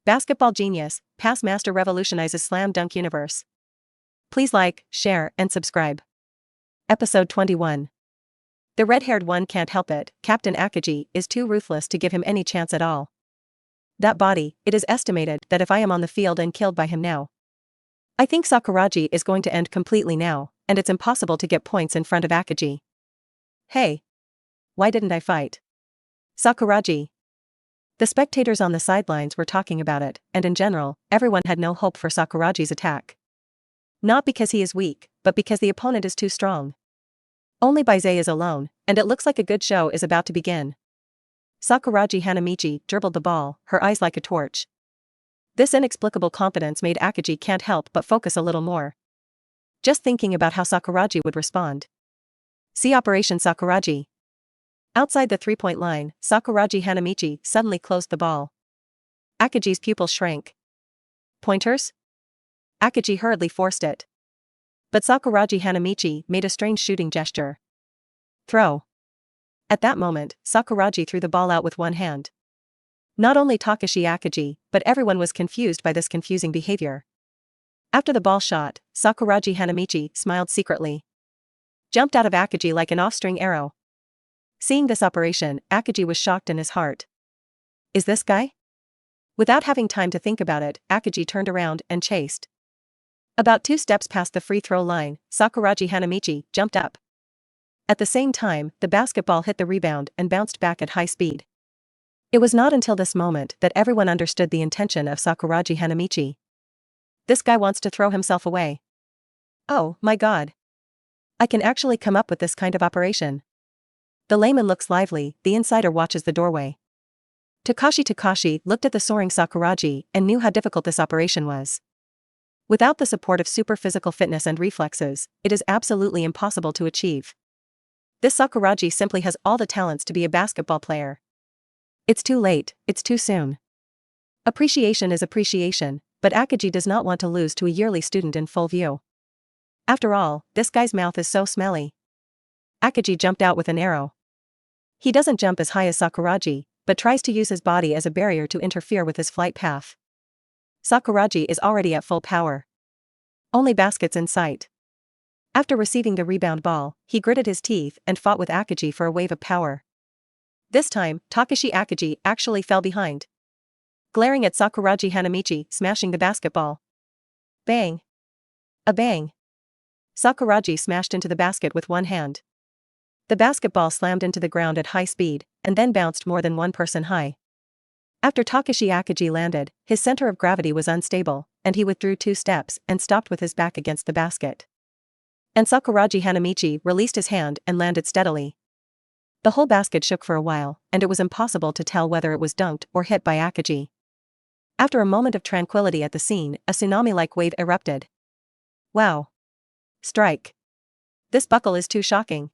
Basketball Genius, Pass Master Revolutionizes Slam Dunk Universe. Please like, share, and subscribe. Episode 21. The red-haired one can't help it. Captain Aokiji is too ruthless to give him any chance at all. That body, it is estimated that if I am on the field and killed by him now, I think Sakuragi is going to end completely now, and it's impossible to get points in front of Aokiji. Hey. Why didn't I fight? Sakuragi. The spectators on the sidelines were talking about it, and in general, everyone had no hope for Sakuragi's attack. Not because he is weak, but because the opponent is too strong. Only Bai Ze is alone, and it looks like a good show is about to begin. Sakuragi Hanamichi dribbled the ball, her eyes like a torch. This inexplicable confidence made Aokiji can't help but focus a little more. Just thinking about how Sakuragi would respond. See Operation Sakuragi. Outside the three-point line, Sakuragi Hanamichi suddenly closed the ball. Aokiji's pupils shrank. Pointers? Aokiji hurriedly forced it. But Sakuragi Hanamichi made a strange shooting gesture. Throw. At that moment, Sakuragi threw the ball out with one hand. Not only Takashi Aokiji, but everyone was confused by this confusing behavior. After the ball shot, Sakuragi Hanamichi smiled secretly. Jumped out of Aokiji like an off-string arrow. Seeing this operation, Aokiji was shocked in his heart. Is this guy? Without having time to think about it, Aokiji turned around and chased. About 2 steps past the free throw line, Sakuragi Hanamichi jumped up. At the same time, the basketball hit the rebound and bounced back at high speed. It was not until this moment that everyone understood the intention of Sakuragi Hanamichi. This guy wants to throw himself away. Oh, my god. I can actually come up with this kind of operation. The layman looks lively, the insider watches the doorway. Takashi looked at the soaring Sakuragi and knew how difficult this operation was. Without the support of super physical fitness and reflexes, it is absolutely impossible to achieve. This Sakuragi simply has all the talents to be a basketball player. It's too late, it's too soon. Appreciation is appreciation, but Aokiji does not want to lose to a yearly student in full view. After all, this guy's mouth is so smelly. Aokiji jumped out with an arrow. He doesn't jump as high as Sakuragi, but tries to use his body as a barrier to interfere with his flight path. Sakuragi is already at full power. Only baskets in sight. After receiving the rebound ball, he gritted his teeth and fought with Aokiji for a wave of power. This time, Takashi Aokiji actually fell behind. Glaring at Sakuragi Hanamichi smashing the basketball. Bang. A bang. Sakuragi smashed into the basket with one hand. The basketball slammed into the ground at high speed, and then bounced more than one person high. After Takashi Aokiji landed, his center of gravity was unstable, and he withdrew 2 steps and stopped with his back against the basket. And Sakuragi Hanamichi released his hand and landed steadily. The whole basket shook for a while, and it was impossible to tell whether it was dunked or hit by Aokiji. After a moment of tranquility at the scene, a tsunami-like wave erupted. Wow. Strike. This buckle is too shocking.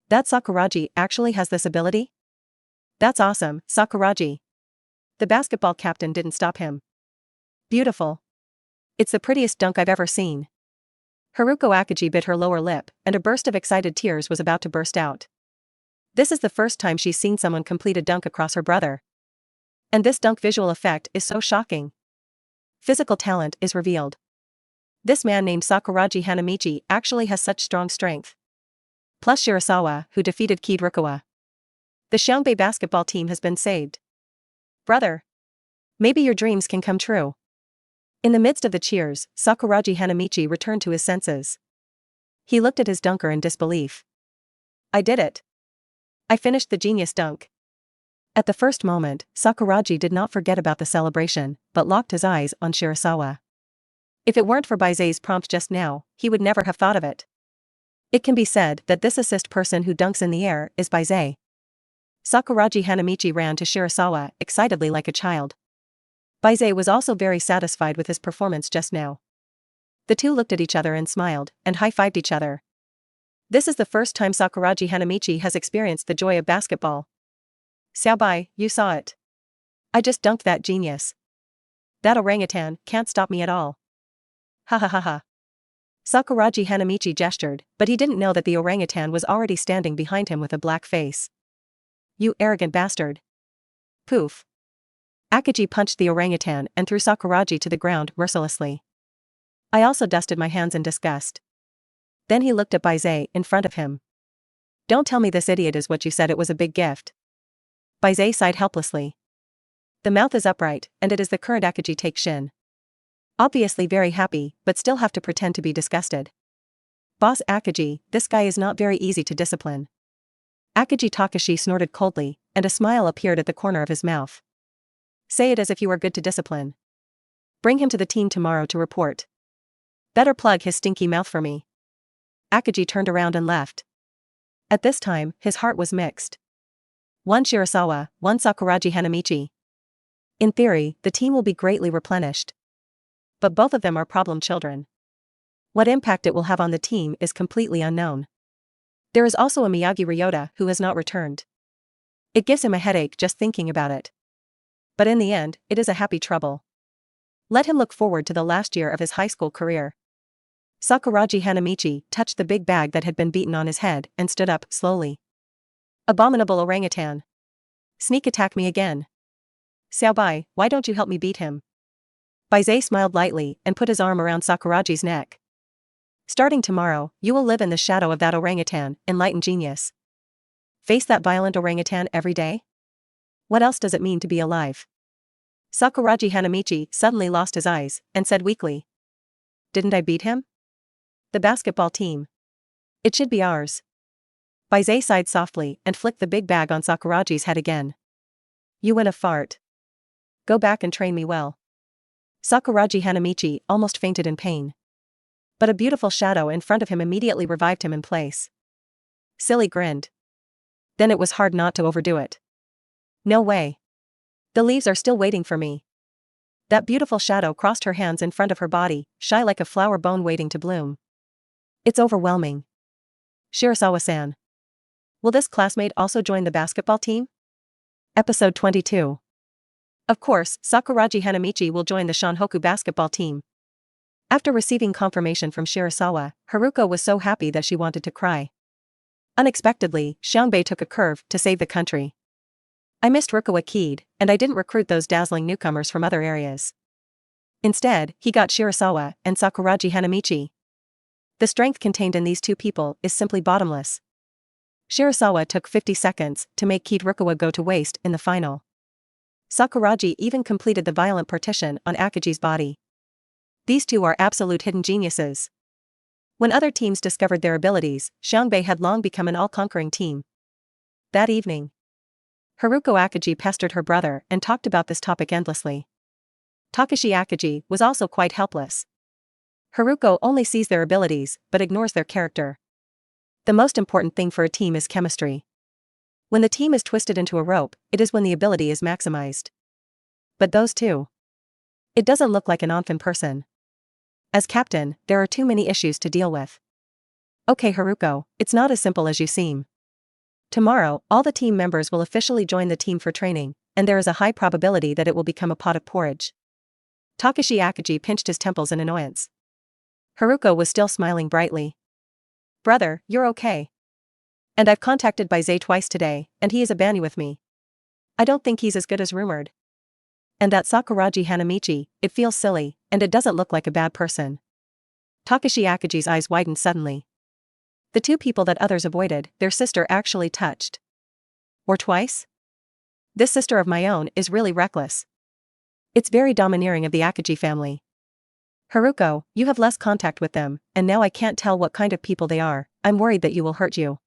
That Sakuragi actually has this ability? That's awesome, Sakuragi. The basketball captain didn't stop him. Beautiful. It's the prettiest dunk I've ever seen. Haruko Aokiji bit her lower lip, and a burst of excited tears was about to burst out. This is the first time she's seen someone complete a dunk across her brother. And this dunk visual effect is so shocking. Physical talent is revealed. This man named Sakuragi Hanamichi actually has such strong strength. Plus Shirasawa, who defeated Kid Rukawa. The Xiangbei basketball team has been saved. Brother. Maybe your dreams can come true. In the midst of the cheers, Sakuragi Hanamichi returned to his senses. He looked at his dunker in disbelief. I did it. I finished the genius dunk. At the first moment, Sakuragi did not forget about the celebration, but locked his eyes on Shirasawa. If it weren't for Bai Ze's prompt just now, he would never have thought of it. It can be said that this assist person who dunks in the air is Bai Ze. Sakuragi Hanamichi ran to Shirasawa excitedly like a child. Bai Ze was also very satisfied with his performance just now. The two looked at each other and smiled, and high-fived each other. This is the first time Sakuragi Hanamichi has experienced the joy of basketball. Xiaobei, you saw it. I just dunked that genius. That orangutan can't stop me at all. Ha ha ha ha. Sakuragi Hanamichi gestured, but he didn't know that the orangutan was already standing behind him with a black face. You arrogant bastard. Poof. Akaji punched the orangutan and threw Sakuragi to the ground mercilessly. I also dusted my hands in disgust. Then he looked at Bai Ze in front of him. Don't tell me this idiot is what you said it was a big gift. Bai Ze sighed helplessly. The mouth is upright, and it is the current Akaji take Shin. Obviously very happy, but still have to pretend to be disgusted. Boss Akaji, this guy is not very easy to discipline. Akaji Takashi snorted coldly, and a smile appeared at the corner of his mouth. Say it as if you are good to discipline. Bring him to the team tomorrow to report. Better plug his stinky mouth for me. Akaji turned around and left. At this time, his heart was mixed. One Shirasawa, one Sakuragi Hanamichi. In theory, the team will be greatly replenished. But both of them are problem children. What impact it will have on the team is completely unknown. There is also a Miyagi Ryota who has not returned. It gives him a headache just thinking about it. But in the end, it is a happy trouble. Let him look forward to the last year of his high school career. Sakuragi Hanamichi touched the big bag that had been beaten on his head and stood up slowly. Abominable orangutan. Sneak attack me again. Xiaobai, why don't you help me beat him? Bai Ze smiled lightly and put his arm around Sakuragi's neck. Starting tomorrow, you will live in the shadow of that orangutan, enlightened genius. Face that violent orangutan every day? What else does it mean to be alive? Sakuragi Hanamichi suddenly lost his eyes and said weakly. Didn't I beat him? The basketball team. It should be ours. Bai Ze sighed softly and flicked the big bag on Sakuragi's head again. You win a fart. Go back and train me well. Sakuragi Hanamichi almost fainted in pain. But a beautiful shadow in front of him immediately revived him in place. Silly grinned. Then it was hard not to overdo it. No way. The leaves are still waiting for me. That beautiful shadow crossed her hands in front of her body, shy like a flower bone waiting to bloom. It's overwhelming. Shirasawa-san. Will this classmate also join the basketball team? Episode 22. Of course, Sakuragi Hanamichi will join the Shanhoku basketball team. After receiving confirmation from Shirasawa, Haruko was so happy that she wanted to cry. Unexpectedly, Xiangbei took a curve to save the country. I missed Rukawa Kid, and I didn't recruit those dazzling newcomers from other areas. Instead, he got Shirasawa and Sakuragi Hanamichi. The strength contained in these two people is simply bottomless. Shirasawa took 50 seconds to make Kid Rukawa go to waste in the final. Sakuragi even completed the violent partition on Akaji's body. These two are absolute hidden geniuses. When other teams discovered their abilities, Xiangbei had long become an all-conquering team. That evening, Haruko Akaji pestered her brother and talked about this topic endlessly. Takashi Akaji was also quite helpless. Haruko only sees their abilities, but ignores their character. The most important thing for a team is chemistry. When the team is twisted into a rope, it is when the ability is maximized. But those two. It doesn't look like an Onfin person. As captain, there are too many issues to deal with. Okay Haruko, it's not as simple as you seem. Tomorrow, all the team members will officially join the team for training, and there is a high probability that it will become a pot of porridge. Takashi Akaji pinched his temples in annoyance. Haruko was still smiling brightly. Brother, you're okay. And I've contacted Bai Ze twice today, and he is a banny with me. I don't think he's as good as rumored. And that Sakuragi Hanamichi, it feels silly, and it doesn't look like a bad person. Takashi Akaji's eyes widened suddenly. The two people that others avoided, their sister actually touched. Or twice? This sister of my own is really reckless. It's very domineering of the Akaji family. Haruko, you have less contact with them, and now I can't tell what kind of people they are. I'm worried that you will hurt you.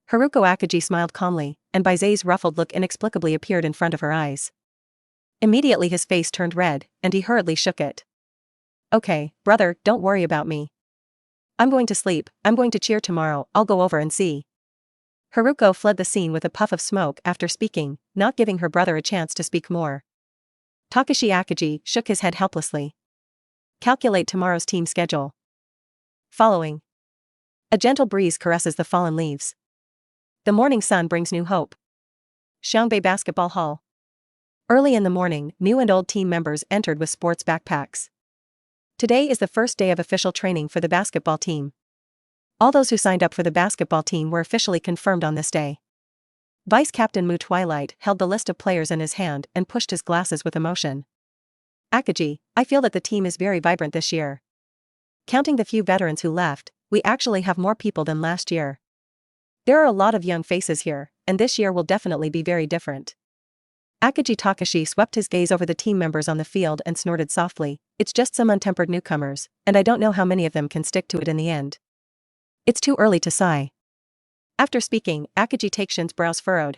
Haruko Akaji smiled calmly, and Bai Ze's ruffled look inexplicably appeared in front of her eyes. Immediately his face turned red, and he hurriedly shook it. Okay, brother, don't worry about me. I'm going to sleep, I'm going to cheer tomorrow, I'll go over and see. Haruko fled the scene with a puff of smoke after speaking, not giving her brother a chance to speak more. Takashi Akaji shook his head helplessly. Calculate tomorrow's team schedule. Following. A gentle breeze caresses the fallen leaves. The morning sun brings new hope. Xiangbei Basketball Hall. Early in the morning, new and old team members entered with sports backpacks. Today is the first day of official training for the basketball team. All those who signed up for the basketball team were officially confirmed on this day. Vice Captain Mu Twilight held the list of players in his hand and pushed his glasses with emotion. Akagi, I feel that the team is very vibrant this year. Counting the few veterans who left, we actually have more people than last year. There are a lot of young faces here, and this year will definitely be very different. Akagi Takashi swept his gaze over the team members on the field and snorted softly, it's just some untempered newcomers, and I don't know how many of them can stick to it in the end. It's too early to sigh. After speaking, Akagi Takeshin's brows furrowed.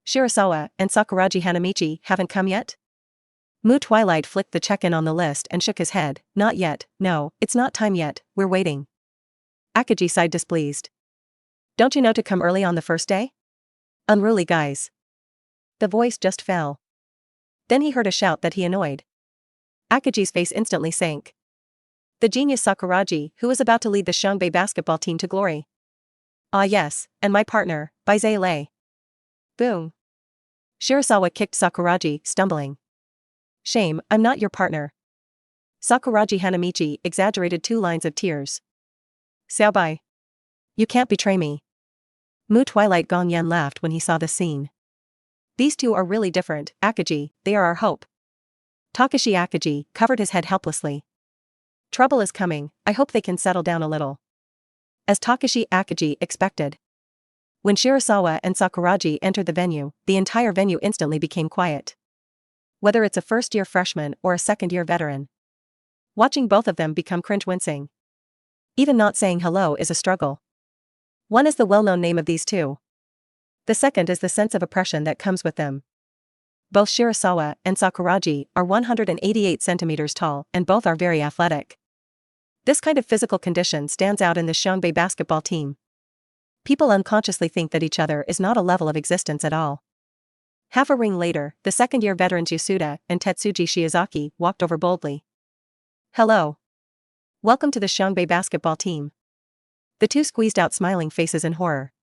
Shirasawa and Sakuragi Hanamichi haven't come yet? Mu Twilight flicked the check-in on the list and shook his head, not yet, no, it's not time yet, we're waiting. Akagi sighed displeased. Don't you know to come early on the first day? Unruly guys. The voice just fell. Then he heard a shout that he annoyed. Akagi's face instantly sank. The genius Sakuragi, who was about to lead the Xiangbei basketball team to glory. Ah yes, and my partner, Bai Ze. Boom. Shirasawa kicked Sakuragi, stumbling. Shame, I'm not your partner. Sakuragi Hanamichi exaggerated 2 lines of tears. Xiaobai. You can't betray me. Mu Twilight Gongyan laughed when he saw the scene. These two are really different, Akagi, they are our hope. Takashi Akagi covered his head helplessly. Trouble is coming, I hope they can settle down a little. As Takashi Akagi expected. When Shirasawa and Sakuragi entered the venue, the entire venue instantly became quiet. Whether it's a first-year freshman or a second-year veteran. Watching both of them become cringe-wincing. Even not saying hello is a struggle. One is the well-known name of these two. The second is the sense of oppression that comes with them. Both Shirasawa and Sakuragi are 188 centimeters tall and both are very athletic. This kind of physical condition stands out in the Xiangbei basketball team. People unconsciously think that each other is not a level of existence at all. Half a ring later, the second-year veterans Yasuda and Tetsuji Shiozaki walked over boldly. Hello. Welcome to the Xiangbei basketball team. The two squeezed out smiling faces in horror.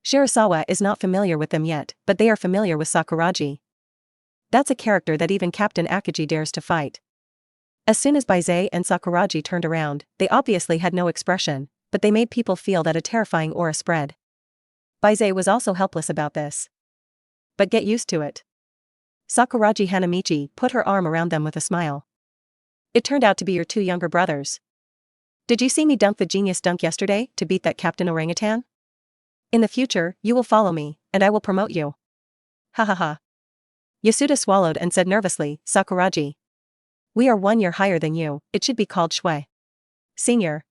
Shirasawa is not familiar with them yet, but they are familiar with Sakuragi. That's a character that even Captain Akagi dares to fight. As soon as Bai Ze and Sakuragi turned around, they obviously had no expression, but they made people feel that a terrifying aura spread. Bai Ze was also helpless about this. But get used to it. Sakuragi Hanamichi put her arm around them with a smile. It turned out to be your 2 younger brothers. Did you see me dunk the genius dunk yesterday to beat that Captain Orangutan? In the future, you will follow me, and I will promote you. Ha ha ha. Yasuda swallowed and said nervously, Sakuragi. We are 1 year higher than you, it should be called Shui. Senior.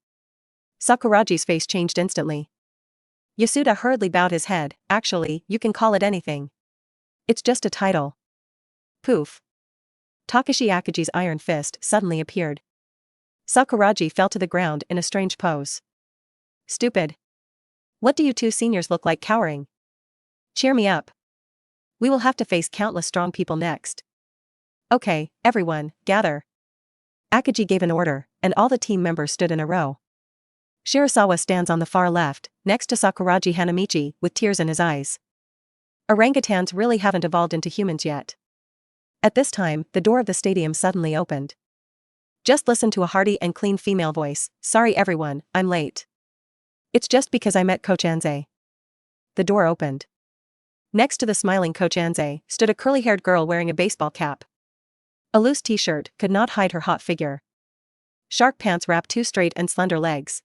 Sakuragi's face changed instantly. Yasuda hurriedly bowed his head, actually, you can call it anything. It's just a title. Poof. Takashi Akagi's iron fist suddenly appeared. Sakuragi fell to the ground in a strange pose. Stupid. What do you 2 seniors look like cowering? Cheer me up. We will have to face countless strong people next. Okay, everyone, gather. Akagi gave an order, and all the team members stood in a row. Shirasawa stands on the far left, next to Sakuragi Hanamichi, with tears in his eyes. Orangutans really haven't evolved into humans yet. At this time, the door of the stadium suddenly opened. Just listen to a hearty and clean female voice, sorry everyone, I'm late. It's just because I met Coach Anze. The door opened. Next to the smiling Coach Anze stood a curly-haired girl wearing a baseball cap. A loose t-shirt could not hide her hot figure. Shark pants wrapped 2 straight and slender legs.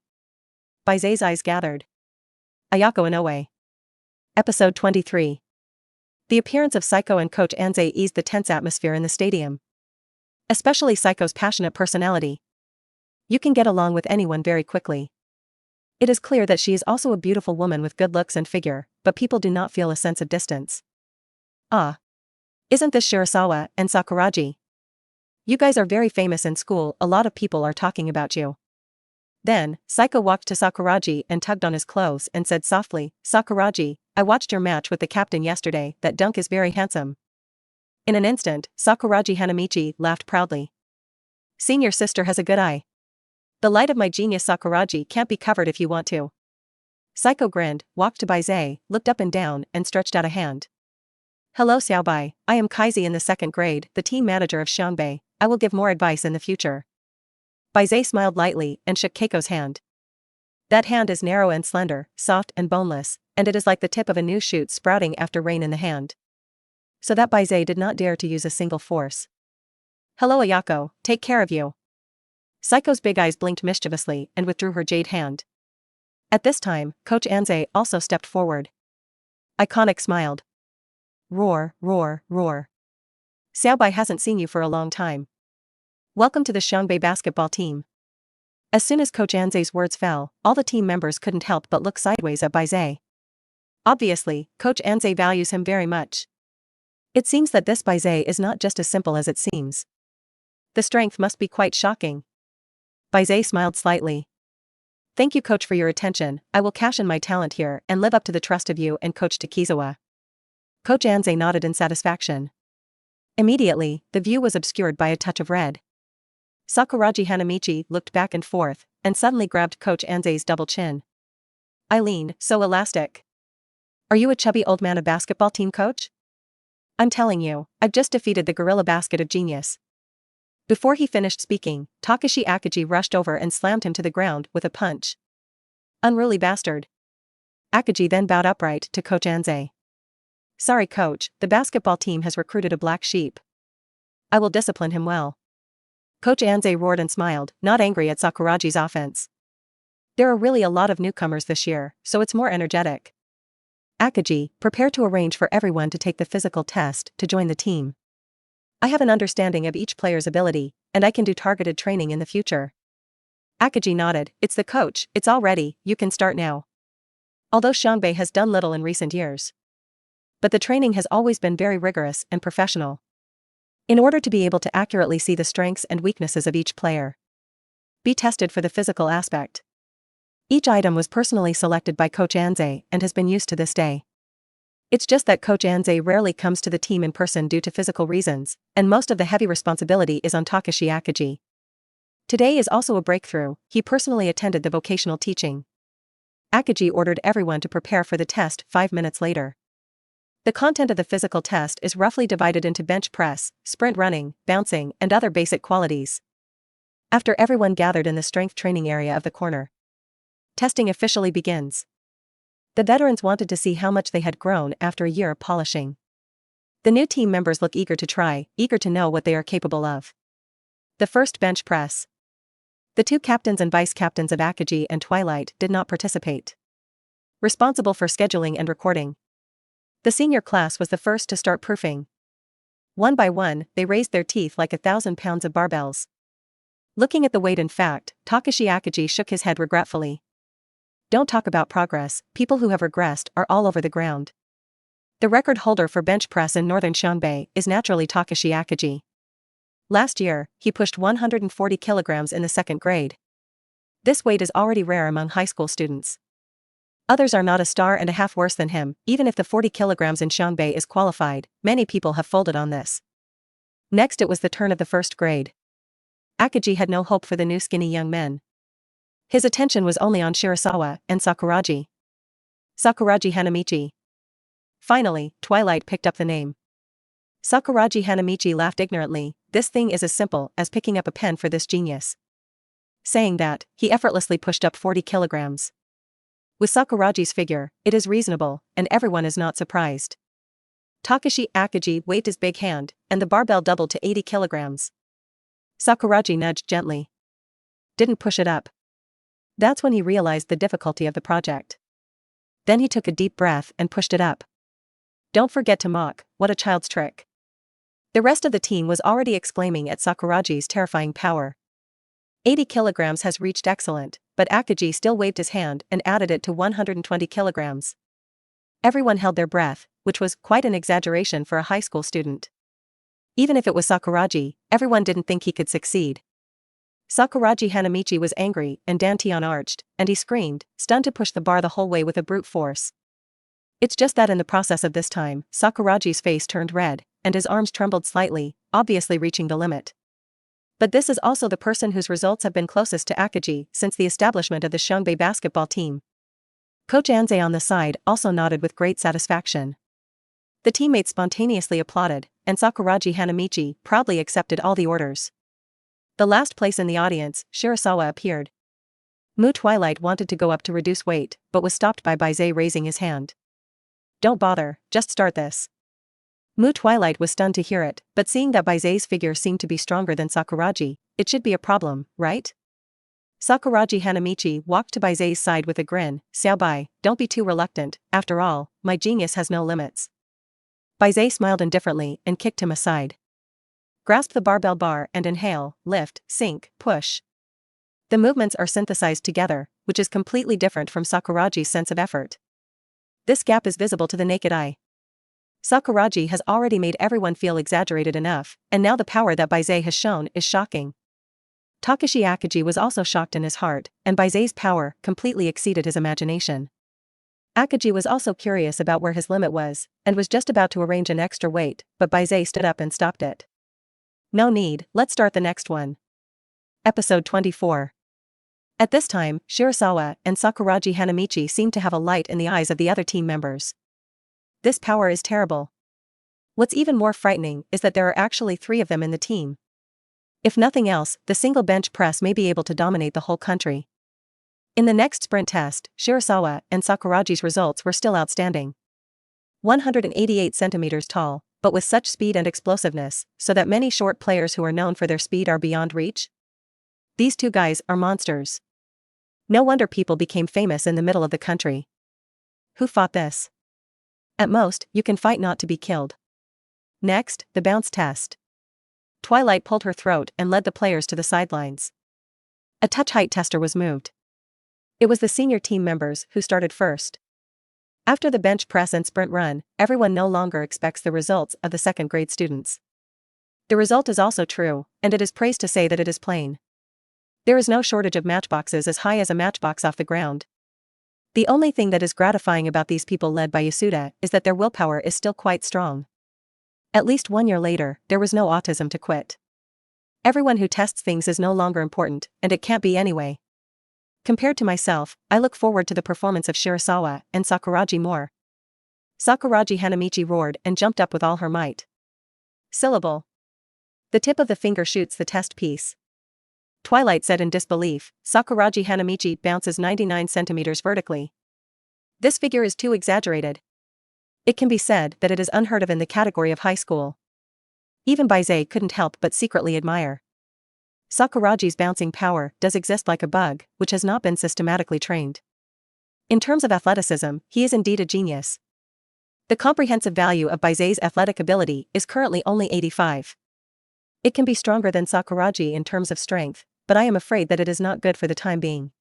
Bai Ze's eyes gathered. Ayako Inoue. Episode 23. The appearance of Saiko and Coach Anze eased the tense atmosphere in the stadium. Especially Saiko's passionate personality. You can get along with anyone very quickly. It is clear that she is also a beautiful woman with good looks and figure, but people do not feel a sense of distance. Ah. Isn't this Shirasawa and Sakuragi? You guys are very famous in school, a lot of people are talking about you. Then, Saiko walked to Sakuragi and tugged on his clothes and said softly, Sakuragi, I watched your match with the captain yesterday, that dunk is very handsome. In an instant, Sakuragi Hanamichi laughed proudly. Senior sister has a good eye. The light of my genius Sakuragi can't be covered if you want to. Saiko grinned, walked to Bai Ze, looked up and down, and stretched out a hand. Hello Xiaobai, I am Kaizi in the 2nd grade, the team manager of Xiangbei. I will give more advice in the future. Bai Ze smiled lightly and shook Keiko's hand. That hand is narrow and slender, soft and boneless, and it is like the tip of a new shoot sprouting after rain in the hand. So that Bai Ze did not dare to use a single force. Hello Ayako, take care of you. Saiko's big eyes blinked mischievously and withdrew her jade hand. At this time, Coach Anze also stepped forward. Iconic smiled. Roar, roar, roar. Xiaobai hasn't seen you for a long time. Welcome to the Xiangbei basketball team. As soon as Coach Anze's words fell, all the team members couldn't help but look sideways at Bai Ze. Obviously, Coach Anze values him very much. It seems that this Bai Ze is not just as simple as it seems. The strength must be quite shocking. Bai Ze smiled slightly. Thank you coach for your attention, I will cash in my talent here and live up to the trust of you and Coach Takizawa. Coach Anze nodded in satisfaction. Immediately, the view was obscured by a touch of red. Sakuragi Hanamichi looked back and forth, and suddenly grabbed Coach Anze's double chin. I leaned, so elastic. Are you a chubby old man of basketball team coach? I'm telling you, I've just defeated the gorilla basket of genius. Before he finished speaking, Takashi Akagi rushed over and slammed him to the ground with a punch. Unruly bastard. Akagi then bowed upright to Coach Anze. Sorry coach, the basketball team has recruited a black sheep. I will discipline him well. Coach Anze roared and smiled, not angry at Sakuragi's offense. There are really a lot of newcomers this year, so it's more energetic. Akagi, prepare to arrange for everyone to take the physical test to join the team. I have an understanding of each player's ability, and I can do targeted training in the future. Akagi nodded, it's the coach, it's all ready, you can start now. Although Xiangbei has done little in recent years. But the training has always been very rigorous and professional. In order to be able to accurately see the strengths and weaknesses of each player. Be tested for the physical aspect. Each item was personally selected by Coach Anze and has been used to this day. It's just that Coach Anze rarely comes to the team in person due to physical reasons, and most of the heavy responsibility is on Takashi Akagi. Today is also a breakthrough, he personally attended the vocational teaching. Akagi ordered everyone to prepare for the test 5 minutes later. The content of the physical test is roughly divided into bench press, sprint running, bouncing, and other basic qualities. After everyone gathered in the strength training area of the corner, testing officially begins. The veterans wanted to see how much they had grown after a year of polishing. The new team members look eager to try, eager to know what they are capable of. The first bench press. The two captains and vice-captains of Akagi and Twilight did not participate. Responsible for scheduling and recording. The senior class was the first to start proofing. One by one, they raised their teeth like 1,000 pounds of barbells. Looking at the weight in fact, Takashi Akagi shook his head regretfully. Don't talk about progress, people who have regressed are all over the ground. The record holder for bench press in northern Xiangbei is naturally Takashi Akagi. Last year, he pushed 140 kilograms in the second grade. This weight is already rare among high school students. Others are not a star and a half worse than him, even if the 40 kilograms in Xiangbei is qualified, many people have folded on this. Next it was the turn of the first grade. Akagi had no hope for the new skinny young men. His attention was only on Shirasawa and Sakuragi. Sakuragi Hanamichi. Finally, Twilight picked up the name. Sakuragi Hanamichi laughed ignorantly, this thing is as simple as picking up a pen for this genius. Saying that, he effortlessly pushed up 40 kilograms. With Sakuragi's figure, it is reasonable, and everyone is not surprised. Takashi Akagi waved his big hand, and the barbell doubled to 80 kilograms. Sakuragi nudged gently. Didn't push it up. That's when he realized the difficulty of the project. Then he took a deep breath and pushed it up. Don't forget to mock, what a child's trick. The rest of the team was already exclaiming at Sakuragi's terrifying power. 80 kilograms has reached excellent, but Akagi still waved his hand and added it to 120 kilograms. Everyone held their breath, which was quite an exaggeration for a high school student. Even if it was Sakuragi, everyone didn't think he could succeed. Sakuragi Hanamichi was angry and Dantian arched, and he screamed, stunned to push the bar the whole way with a brute force. It's just that in the process of this time, Sakuragi's face turned red, and his arms trembled slightly, obviously reaching the limit. But this is also the person whose results have been closest to Akagi since the establishment of the Xiangbei basketball team. Coach Anze on the side also nodded with great satisfaction. The teammates spontaneously applauded, and Sakuragi Hanamichi proudly accepted all the orders. The last place in the audience, Shirasawa appeared. Mu Twilight wanted to go up to reduce weight, but was stopped by Bai Ze raising his hand. Don't bother, just start this. Mu Twilight was stunned to hear it, but seeing that Bai Ze's figure seemed to be stronger than Sakuragi, it should be a problem, right? Sakuragi Hanamichi walked to Bai Ze's side with a grin. Xiaobai, don't be too reluctant, after all, my genius has no limits. Bai Ze smiled indifferently and kicked him aside. Grasp the barbell bar and inhale, lift, sink, push. The movements are synthesized together, which is completely different from Sakuragi's sense of effort. This gap is visible to the naked eye. Sakuragi has already made everyone feel exaggerated enough, and now the power that Bai Ze has shown is shocking. Takashi Akiji was also shocked in his heart, and Bai Ze's power completely exceeded his imagination. Akiji was also curious about where his limit was, and was just about to arrange an extra weight, but Bai Ze stood up and stopped it. No need, let's start the next one. Episode 24. At this time, Shirasawa and Sakuragi Hanamichi seemed to have a light in the eyes of the other team members. This power is terrible. What's even more frightening is that there are actually 3 of them in the team. If nothing else, the single bench press may be able to dominate the whole country. In the next sprint test, Shirasawa and Sakuragi's results were still outstanding. 188 centimeters tall, but with such speed and explosiveness, so that many short players who are known for their speed are beyond reach. These 2 guys are monsters. No wonder people became famous in the middle of the country. Who fought this? At most, you can fight not to be killed. Next, the bounce test. Twilight pulled her throat and led the players to the sidelines. A touch height tester was moved. It was the senior team members who started first. After the bench press and sprint run, everyone no longer expects the results of the second grade students. The result is also true, and it is praised to say that it is plain. There is no shortage of matchboxes as high as a matchbox off the ground. The only thing that is gratifying about these people led by Yasuda is that their willpower is still quite strong. At least 1 year later, there was no autism to quit. Everyone who tests things is no longer important, and it can't be anyway. Compared to myself, I look forward to the performance of Shirasawa and Sakuragi more. Sakuragi Hanamichi roared and jumped up with all her might. Syllable. The tip of the finger shoots the test piece. Twilight said in disbelief. Sakuragi Hanamichi bounces 99 centimeters vertically. This figure is too exaggerated. It can be said that it is unheard of in the category of high school. Even Bai Ze couldn't help but secretly admire. Sakuragi's bouncing power does exist like a bug, which has not been systematically trained. In terms of athleticism, he is indeed a genius. The comprehensive value of Bai Ze's athletic ability is currently only 85. It can be stronger than Sakuragi in terms of strength, but I am afraid that it is not good for the time being.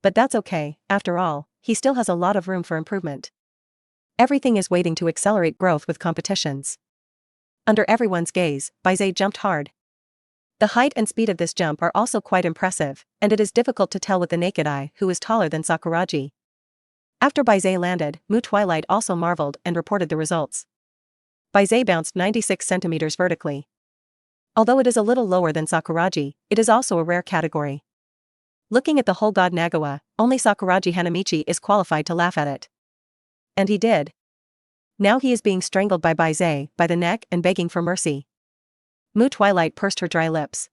But that's okay, after all, he still has a lot of room for improvement. Everything is waiting to accelerate growth with competitions. Under everyone's gaze, Bai Ze jumped hard. The height and speed of this jump are also quite impressive, and it is difficult to tell with the naked eye who is taller than Sakuragi. After Bai Ze landed, Mu Twilight also marveled and reported the results. Bai Ze bounced 96 centimeters vertically. Although it is a little lower than Sakuragi, it is also a rare category. Looking at the whole god Nagawa, only Sakuragi Hanamichi is qualified to laugh at it. And he did. Now he is being strangled by Bai Ze by the neck and begging for mercy. Mu Twilight pursed her dry lips.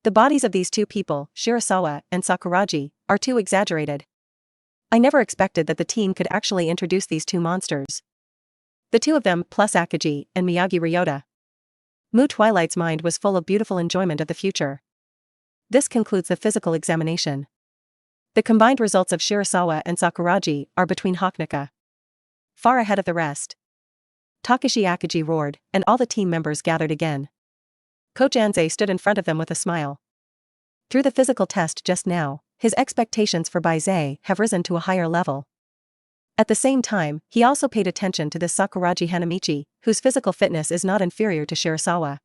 The bodies of these 2 people, Shirasawa and Sakuragi, are too exaggerated. I never expected that the team could actually introduce these 2 monsters. The 2 of them plus Akiji and Miyagi Ryota. Mu Twilight's mind was full of beautiful enjoyment of the future. This concludes the physical examination. The combined results of Shirasawa and Sakuragi are between Hokunika. Far ahead of the rest. Takashi Akiji roared, and all the team members gathered again. Coach Anze stood in front of them with a smile. Through the physical test just now, his expectations for Bai Ze have risen to a higher level. At the same time, he also paid attention to this Sakuragi Hanamichi, whose physical fitness is not inferior to Shirasawa.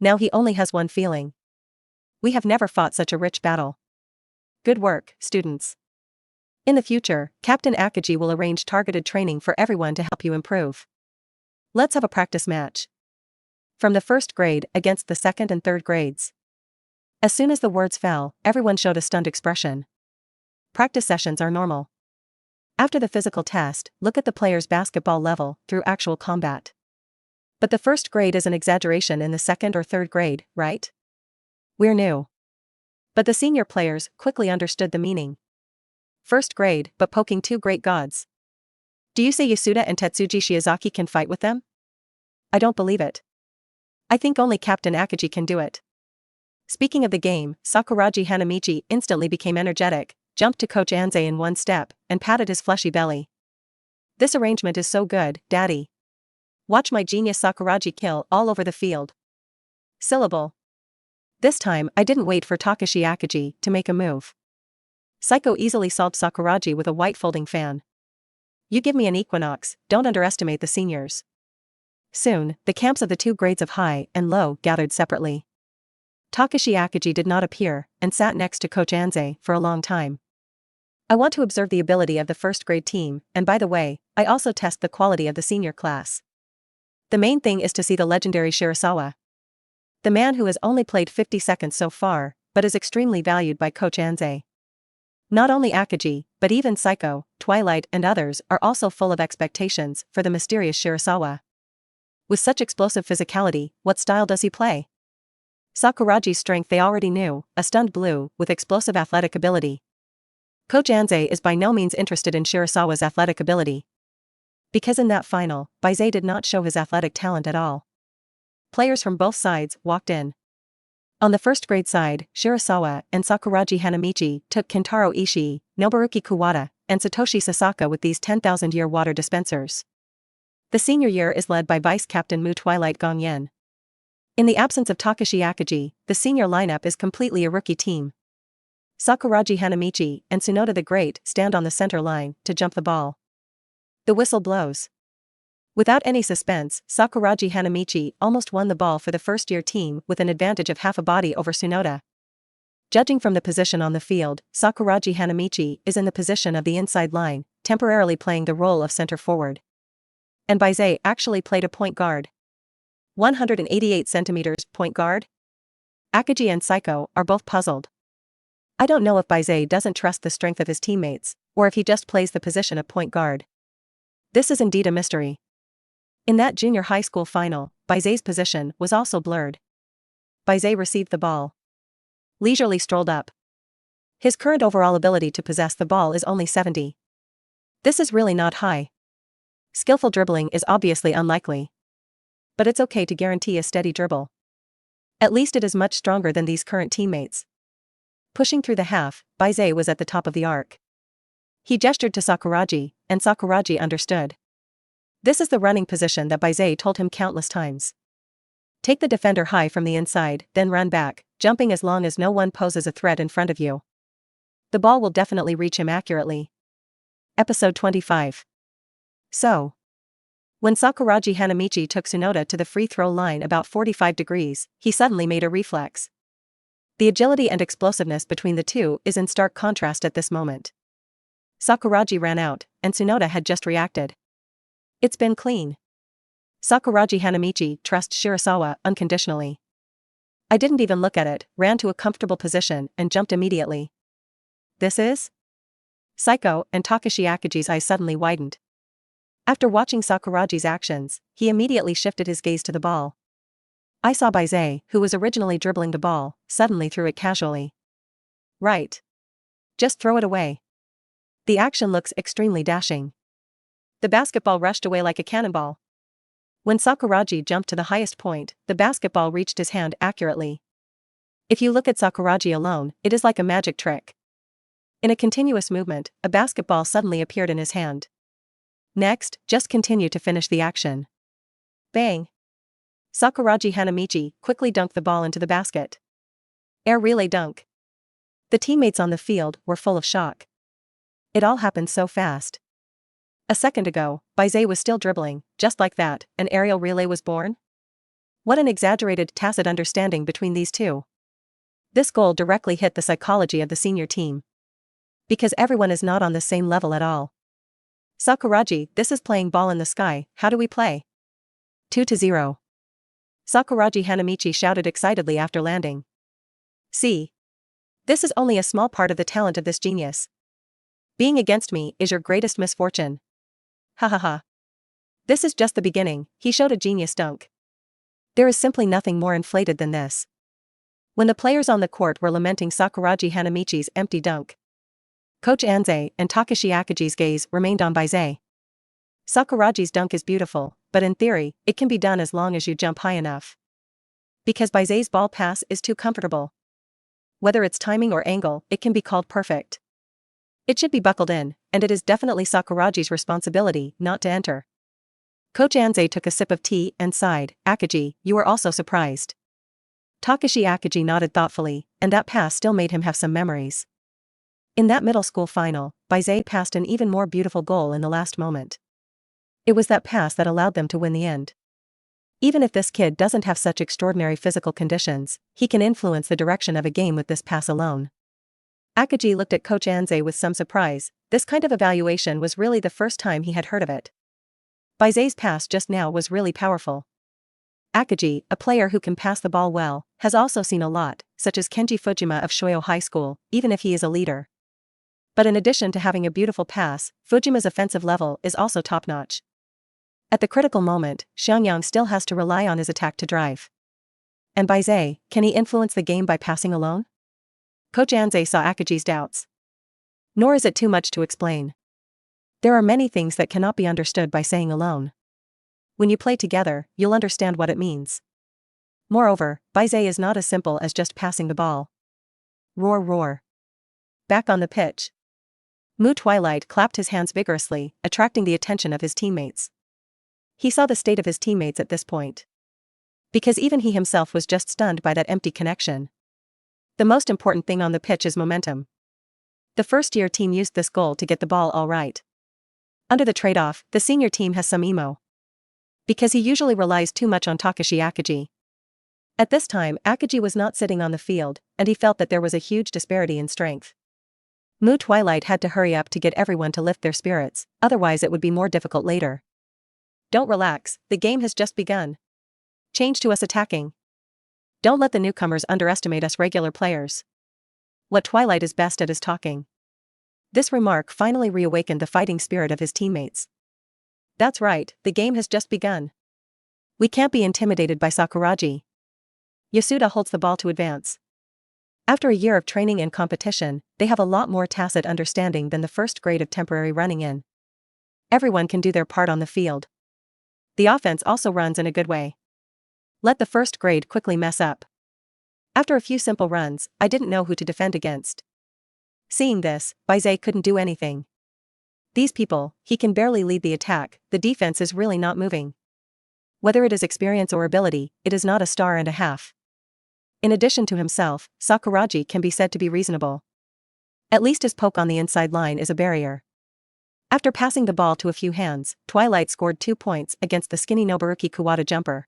Now he only has one feeling. We have never fought such a rich battle. Good work, students. In the future, Captain Akiji will arrange targeted training for everyone to help you improve. Let's have a practice match. From the first grade against the second and third grades. As soon as the words fell, everyone showed a stunned expression. Practice sessions are normal. After the physical test, look at the player's basketball level through actual combat. But the first grade is an exaggeration in the second or third grade, right? We're new. But the senior players quickly understood the meaning. First grade, but poking two great gods. Do you say Yasuda and Tetsuji Shiozaki can fight with them? I don't believe it. I think only Captain Akagi can do it. Speaking of the game, Sakuragi Hanamichi instantly became energetic, jumped to Coach Anze in one step, and patted his fleshy belly. This arrangement is so good, Daddy. Watch my genius Sakuragi kill all over the field. Syllable. This time, I didn't wait for Takashi Akagi to make a move. Saiko easily solved Sakuragi with a white folding fan. You give me an equinox, don't underestimate the seniors. Soon, the camps of the two grades of high and low gathered separately. Takashi Akagi did not appear, and sat next to Coach Anze for a long time. I want to observe the ability of the first grade team, and by the way, I also test the quality of the senior class. The main thing is to see the legendary Shirasawa. The man who has only played 50 seconds so far, but is extremely valued by Coach Anze. Not only Akagi, but even Saiko, Twilight and others are also full of expectations for the mysterious Shirasawa. With such explosive physicality, what style does he play? Sakuragi's strength they already knew, a stunned blue with explosive athletic ability. Coach Anze is by no means interested in Shirasawa's athletic ability. Because in that final, Bai Ze did not show his athletic talent at all. Players from both sides walked in. On the first grade side, Shirasawa and Sakuragi Hanamichi took Kentaro Ishii, Noburuki Kuwata, and Satoshi Sasaka with these 10,000-year water dispensers. The senior year is led by Vice Captain Mu Twilight Gongyen. In the absence of Takashi Akagi, the senior lineup is completely a rookie team. Sakuragi Hanamichi and Tsunoda the Great stand on the center line to jump the ball. The whistle blows. Without any suspense, Sakuragi Hanamichi almost won the ball for the first-year team with an advantage of half a body over Tsunoda. Judging from the position on the field, Sakuragi Hanamichi is in the position of the inside line, temporarily playing the role of center forward. And Bai Ze actually played a point guard. 188 centimeters, point guard? Akagi and Saiko are both puzzled. I don't know if Bai Ze doesn't trust the strength of his teammates, or if he just plays the position of point guard. This is indeed a mystery. In that junior high school final, Bai Ze's position was also blurred. Bai Ze received the ball. Leisurely strolled up. His current overall ability to possess the ball is only 70. This is really not high. Skillful dribbling is obviously unlikely. But it's okay to guarantee a steady dribble. At least it is much stronger than these current teammates. Pushing through the half, Bai Ze was at the top of the arc. He gestured to Sakuragi, and Sakuragi understood. This is the running position that Bai Ze told him countless times. Take the defender high from the inside, then run back, jumping as long as no one poses a threat in front of you. The ball will definitely reach him accurately. Episode 25. So, when Sakuragi Hanamichi took Tsunoda to the free throw line about 45 degrees, he suddenly made a reflex. The agility and explosiveness between the two is in stark contrast at this moment. Sakuragi ran out, and Tsunoda had just reacted. It's been clean. Sakuragi Hanamichi trusts Shirasawa unconditionally. I didn't even look at it, ran to a comfortable position and jumped immediately. This is? Saiko and Takashi Akagi's eyes suddenly widened. After watching Sakuragi's actions, he immediately shifted his gaze to the ball. I saw Bai Ze, who was originally dribbling the ball, suddenly threw it casually. Right. Just throw it away. The action looks extremely dashing. The basketball rushed away like a cannonball. When Sakuragi jumped to the highest point, the basketball reached his hand accurately. If you look at Sakuragi alone, it is like a magic trick. In a continuous movement, a basketball suddenly appeared in his hand. Next, just continue to finish the action. Bang! Sakuragi Hanamichi quickly dunked the ball into the basket. Air relay dunk. The teammates on the field were full of shock. It all happened so fast. A second ago, Bai Ze was still dribbling, just like that, an aerial relay was born? What an exaggerated tacit understanding between these two. This goal directly hit the psychology of the senior team. Because everyone is not on the same level at all. Sakuragi, this is playing ball in the sky, how do we play? 2-0. Sakuragi Hanamichi shouted excitedly after landing. See. This is only a small part of the talent of this genius. Being against me is your greatest misfortune. Ha ha ha. This is just the beginning, he showed a genius dunk. There is simply nothing more inflated than this. When the players on the court were lamenting Sakuragi Hanamichi's empty dunk, Coach Anze and Takashi Akaji's gaze remained on Bai Ze. Sakuragi's dunk is beautiful, but in theory, it can be done as long as you jump high enough. Because Bai Ze's ball pass is too comfortable. Whether it's timing or angle, it can be called perfect. It should be buckled in, and it is definitely Sakuragi's responsibility not to enter. Coach Anze took a sip of tea and sighed. Akaji, you were also surprised. Takashi Akaji nodded thoughtfully, and that pass still made him have some memories. In that middle school final, Bai Ze passed an even more beautiful goal in the last moment. It was that pass that allowed them to win the end. Even if this kid doesn't have such extraordinary physical conditions, he can influence the direction of a game with this pass alone. Akaji looked at Coach Anze with some surprise. This kind of evaluation was really the first time he had heard of it. Bai Ze's pass just now was really powerful. Akaji, a player who can pass the ball well, has also seen a lot, such as Kenji Fujima of Shoyo High School, even if he is a leader. But in addition to having a beautiful pass, Fujima's offensive level is also top-notch. At the critical moment, Xiangyang still has to rely on his attack to drive. And Bai Ze, can he influence the game by passing alone? Coach Anze saw Akaji's doubts. Nor is it too much to explain. There are many things that cannot be understood by saying alone. When you play together, you'll understand what it means. Moreover, Bai Ze is not as simple as just passing the ball. Roar roar. Back on the pitch. Mu Twilight clapped his hands vigorously, attracting the attention of his teammates. He saw the state of his teammates at this point. Because even he himself was just stunned by that empty connection. The most important thing on the pitch is momentum. The first-year team used this goal to get the ball all right. Under the trade-off, the senior team has some emo. Because he usually relies too much on Takashi Akaji. At this time, Akaji was not sitting on the field, and he felt that there was a huge disparity in strength. Mu Twilight had to hurry up to get everyone to lift their spirits, otherwise it would be more difficult later. Don't relax, the game has just begun. Change to us attacking. Don't let the newcomers underestimate us regular players. What Twilight is best at is talking. This remark finally reawakened the fighting spirit of his teammates. That's right, the game has just begun. We can't be intimidated by Sakuragi. Yasuda holds the ball to advance. After a year of training and competition, they have a lot more tacit understanding than the first grade of temporary running in. Everyone can do their part on the field. The offense also runs in a good way. Let the first grade quickly mess up. After a few simple runs, I didn't know who to defend against. Seeing this, Bai Ze couldn't do anything. These people, he can barely lead the attack, the defense is really not moving. Whether it is experience or ability, it is not a star and a half. In addition to himself, Sakuragi can be said to be reasonable. At least his poke on the inside line is a barrier. After passing the ball to a few hands, Twilight scored 2 points against the skinny Noburuki Kuwata jumper.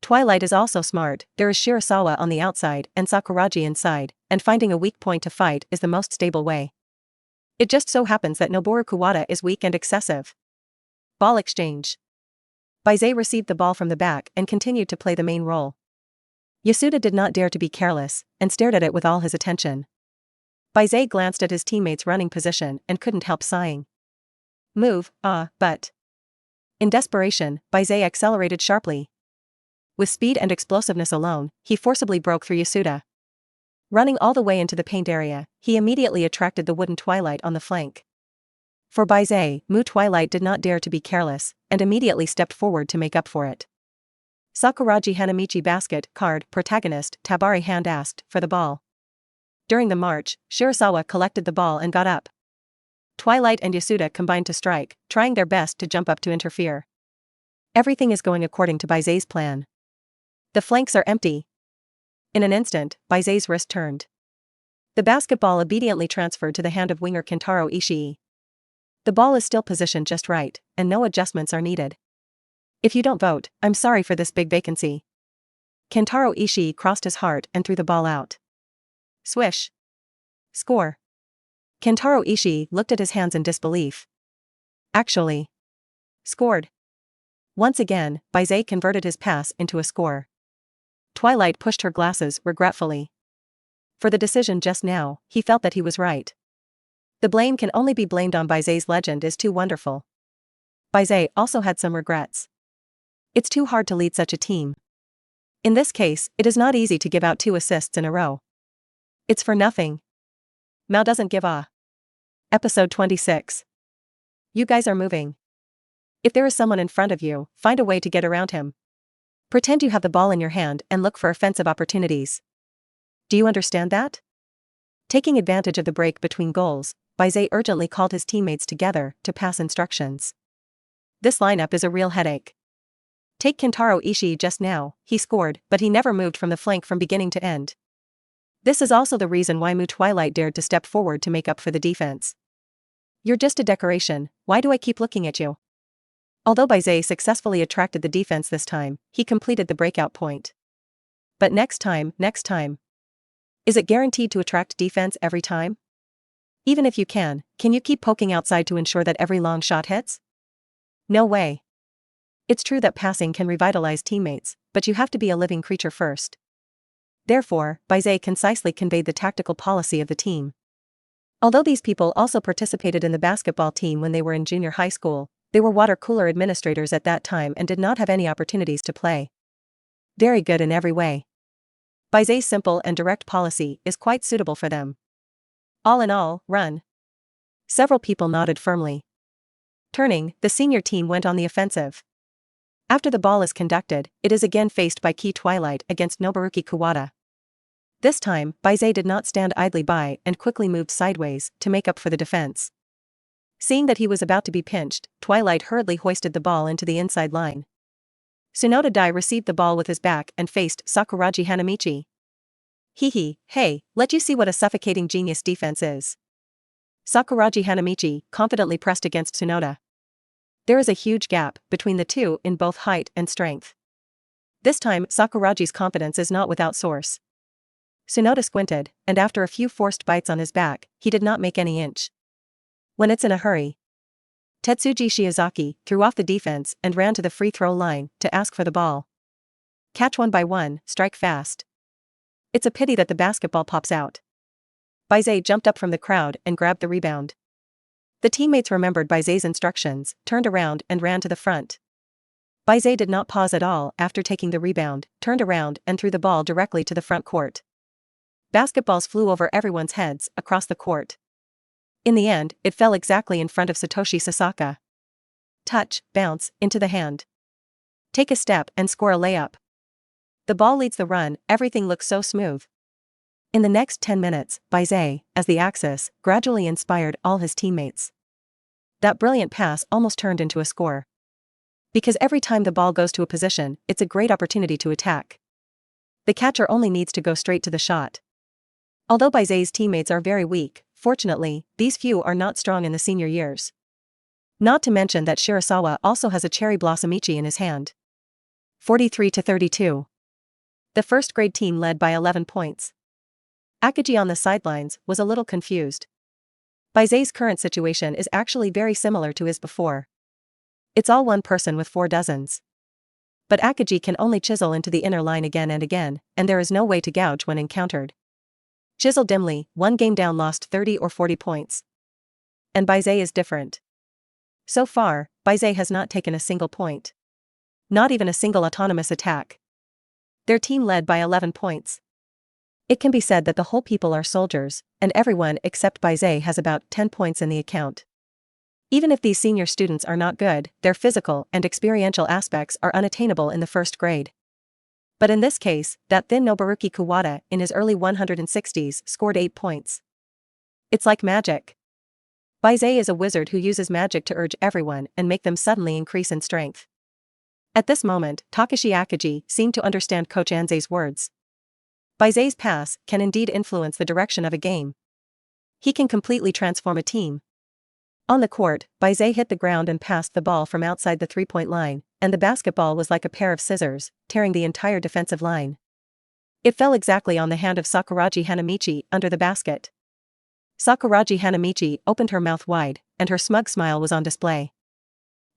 Twilight is also smart, there is Shirasawa on the outside and Sakuragi inside, and finding a weak point to fight is the most stable way. It just so happens that Noboru Kuwata is weak and excessive. Ball exchange. Bai Ze received the ball from the back and continued to play the main role. Yasuda did not dare to be careless, and stared at it with all his attention. Bai Ze glanced at his teammate's running position and couldn't help sighing. Move, but. In desperation, Bai Ze accelerated sharply. With speed and explosiveness alone, he forcibly broke through Yasuda. Running all the way into the paint area, he immediately attracted the wooden Twilight on the flank. For Bai Ze, Mu Twilight did not dare to be careless, and immediately stepped forward to make up for it. Sakuragi Hanamichi basket, card, protagonist, Tabari hand asked, for the ball. During the march, Shirasawa collected the ball and got up. Twilight and Yasuda combined to strike, trying their best to jump up to interfere. Everything is going according to Bai Ze's plan. The flanks are empty. In an instant, Bai Ze's wrist turned. The basketball obediently transferred to the hand of winger Kentaro Ishii. The ball is still positioned just right, and no adjustments are needed. If you don't vote, I'm sorry for this big vacancy. Kentaro Ishii crossed his heart and threw the ball out. Swish. Score. Kentaro Ishii looked at his hands in disbelief. Actually. Scored. Once again, Bai Ze converted his pass into a score. Twilight pushed her glasses regretfully. For the decision just now, he felt that he was right. The blame can only be blamed on Bai Ze's legend is too wonderful. Bai Ze also had some regrets. It's too hard to lead such a team. In this case, it is not easy to give out 2 assists in a row. It's for nothing. Mao doesn't give a. Episode 26. You guys are moving. If there is someone in front of you, find a way to get around him. Pretend you have the ball in your hand and look for offensive opportunities. Do you understand that? Taking advantage of the break between goals, Bai Ze urgently called his teammates together to pass instructions. This lineup is a real headache. Take Kentaro Ishii just now, he scored, but he never moved from the flank from beginning to end. This is also the reason why Mu Twilight dared to step forward to make up for the defense. You're just a decoration, why do I keep looking at you? Although Bai Ze successfully attracted the defense this time, he completed the breakout point. But next time. Is it guaranteed to attract defense every time? Even if you can you keep poking outside to ensure that every long shot hits? No way. It's true that passing can revitalize teammates, but you have to be a living creature first. Therefore, Bai Ze concisely conveyed the tactical policy of the team. Although these people also participated in the basketball team when they were in junior high school, they were water cooler administrators at that time and did not have any opportunities to play. Very good in every way. Bai Ze's simple and direct policy is quite suitable for them. All in all, run. Several people nodded firmly. Turning, the senior team went on the offensive. After the ball is conducted, it is again faced by Key Twilight against Noburuki Kuwata. This time, Bai Ze did not stand idly by and quickly moved sideways to make up for the defense. Seeing that he was about to be pinched, Twilight hurriedly hoisted the ball into the inside line. Tsunoda Dai received the ball with his back and faced Sakuragi Hanamichi. Hey, let you see what a suffocating genius defense is. Sakuragi Hanamichi confidently pressed against Tsunoda. There is a huge gap between the two in both height and strength. This time, Sakuragi's confidence is not without source. Tsunoda squinted, and after a few forced bites on his back, he did not make any inch. When it's in a hurry. Tetsuji Shiozaki threw off the defense and ran to the free throw line to ask for the ball. Catch one by one, strike fast. It's a pity that the basketball pops out. Bai Ze jumped up from the crowd and grabbed the rebound. The teammates remembered Bai Ze's instructions, turned around and ran to the front. Bai Ze did not pause at all after taking the rebound, turned around and threw the ball directly to the front court. Basketballs flew over everyone's heads across the court. In the end, it fell exactly in front of Satoshi Sasaka. Touch, bounce, into the hand. Take a step and score a layup. The ball leads the run, everything looks so smooth. In the next 10 minutes, Bai Ze, as the axis, gradually inspired all his teammates. That brilliant pass almost turned into a score. Because every time the ball goes to a position, it's a great opportunity to attack. The catcher only needs to go straight to the shot. Although Bai Ze's teammates are very weak, fortunately, these few are not strong in the senior years. Not to mention that Shirasawa also has a cherry blossom ichi in his hand. 43-32. The first grade team led by 11 points. Akagi on the sidelines was a little confused. Bai Ze's current situation is actually very similar to his before. It's all one person with 4 dozens. But Akagi can only chisel into the inner line again and again, and there is no way to gouge when encountered. Chisel dimly, one game down lost 30 or 40 points. And Bai Ze is different. So far, Bai Ze has not taken a single point. Not even a single autonomous attack. Their team led by 11 points. It can be said that the whole people are soldiers, and everyone except Bai Ze has about 10 points in the account. Even if these senior students are not good, their physical and experiential aspects are unattainable in the first grade. But in this case, that thin Noburuki Kuwata in his early 160s scored 8 points. It's like magic. Bai Ze is a wizard who uses magic to urge everyone and make them suddenly increase in strength. At this moment, Takashi Akagi seemed to understand Coach Anze's words. Bai Ze's pass can indeed influence the direction of a game. He can completely transform a team. On the court, Bai Ze hit the ground and passed the ball from outside the three-point line, and the basketball was like a pair of scissors, tearing the entire defensive line. It fell exactly on the hand of Sakuragi Hanamichi under the basket. Sakuragi Hanamichi opened her mouth wide, and her smug smile was on display.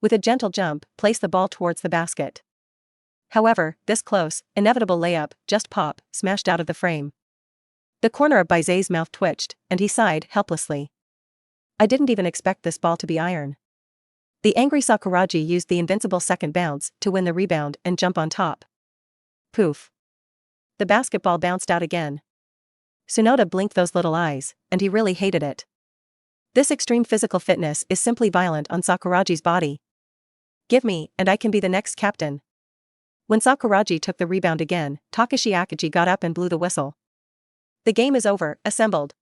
With a gentle jump, placed the ball towards the basket. However, this close, inevitable layup, just smashed out of the frame. The corner of Bai Ze's mouth twitched, and he sighed helplessly. I didn't even expect this ball to be iron. The angry Sakuragi used the invincible second bounce to win the rebound and jump on top. Poof. The basketball bounced out again. Tsunoda blinked those little eyes, and he really hated it. This extreme physical fitness is simply violent on Sakuragi's body. Give me, and I can be the next captain. When Sakuragi took the rebound again, Takashi Akiji got up and blew the whistle. The game is over, assembled.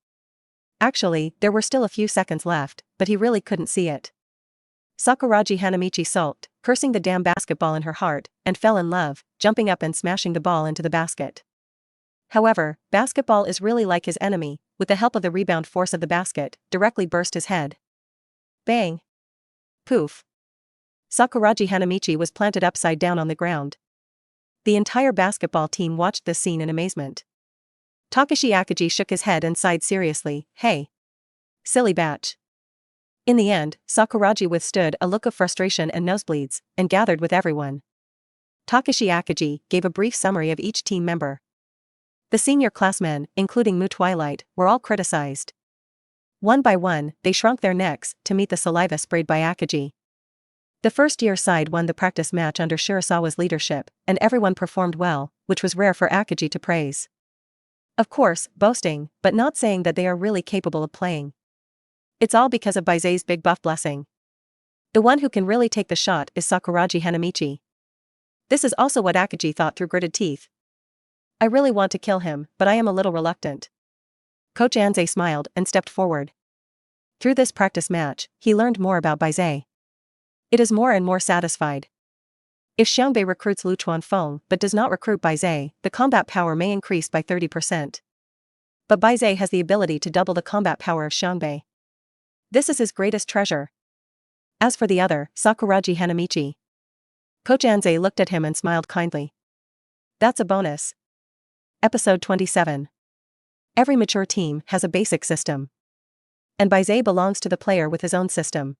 Actually, there were still a few seconds left, but he really couldn't see it. Sakuragi Hanamichi sulked, cursing the damn basketball in her heart, and fell in love, jumping up and smashing the ball into the basket. However, basketball is really like his enemy. With the help of the rebound force of the basket, directly burst his head. Bang! Poof! Sakuragi Hanamichi was planted upside down on the ground. The entire basketball team watched this scene in amazement. Takashi Akiji shook his head and sighed seriously, hey. Silly batch. In the end, Sakuragi withstood a look of frustration and nosebleeds, and gathered with everyone. Takashi Akiji gave a brief summary of each team member. The senior classmen, including Mu Twilight, were all criticized. One by one, they shrunk their necks to meet the saliva sprayed by Akiji. The first-year side won the practice match under Shirasawa's leadership, and everyone performed well, which was rare for Akiji to praise. Of course, boasting, but not saying that they are really capable of playing. It's all because of Bai Ze's big buff blessing. The one who can really take the shot is Sakuragi Hanamichi. This is also what Akiji thought through gritted teeth. I really want to kill him, but I am a little reluctant. Coach Anze smiled and stepped forward. Through this practice match, he learned more about Bai Ze. It is more and more satisfied. If Xiangbei recruits Lu Chuanfeng but does not recruit Bai Ze, the combat power may increase by 30%. But Bai Ze has the ability to double the combat power of Xiangbei. This is his greatest treasure. As for the other, Sakuragi Hanamichi. Coach Anze looked at him and smiled kindly. That's a bonus. Episode 27. Every mature team has a basic system. And Bai Ze belongs to the player with his own system.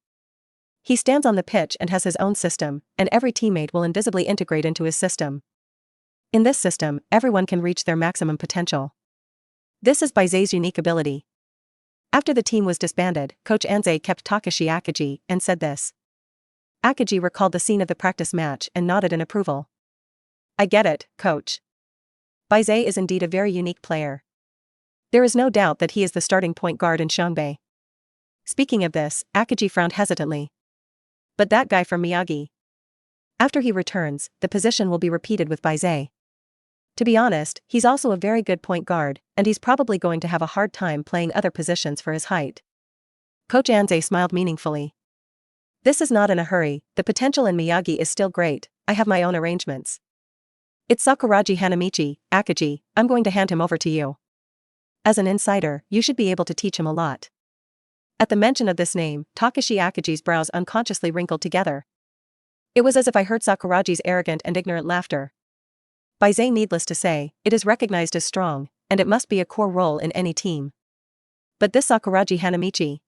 He stands on the pitch and has his own system, and every teammate will invisibly integrate into his system. In this system, everyone can reach their maximum potential. This is Bai Ze's unique ability. After the team was disbanded, Coach Anze kept Takashi Akiji and said this. Akiji recalled the scene of the practice match and nodded in approval. I get it, coach. Bai Ze is indeed a very unique player. There is no doubt that he is the starting point guard in Xiangbei. Speaking of this, Akiji frowned hesitantly. But that guy from Miyagi. After he returns, the position will be repeated with Bai Ze. To be honest, he's also a very good point guard, and he's probably going to have a hard time playing other positions for his height. Coach Anze smiled meaningfully. This is not in a hurry, the potential in Miyagi is still great, I have my own arrangements. It's Sakuragi Hanamichi, Akiji, I'm going to hand him over to you. As an insider, you should be able to teach him a lot. At the mention of this name, Takashi Akiji's brows unconsciously wrinkled together. It was as if I heard Sakuragi's arrogant and ignorant laughter. Bai Ze, needless to say, it is recognized as strong, and it must be a core role in any team. But this Sakuragi Hanamichi.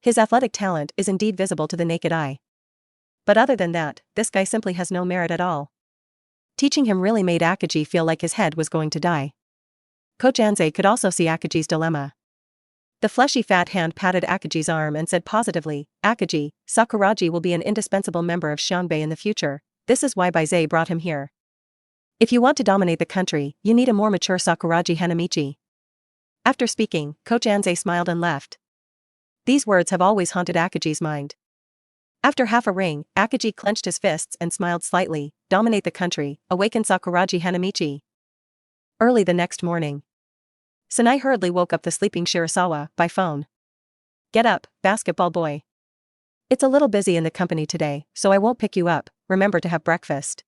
His athletic talent is indeed visible to the naked eye. But other than that, this guy simply has no merit at all. Teaching him really made Akiji feel like his head was going to die. Coach Anze could also see Akiji's dilemma. The fleshy fat hand patted Akiji's arm and said positively, Akiji, Sakuragi will be an indispensable member of Xiangbei in the future, this is why Bai Ze brought him here. If you want to dominate the country, you need a more mature Sakuragi Hanamichi. After speaking, Coach Anze smiled and left. These words have always haunted Akiji's mind. After half a ring, Akiji clenched his fists and smiled slightly, dominate the country, awaken Sakuragi Hanamichi. Early the next morning. Sanai hurriedly woke up the sleeping Shirasawa by phone. Get up, basketball boy. It's a little busy in the company today, so I won't pick you up, remember to have breakfast.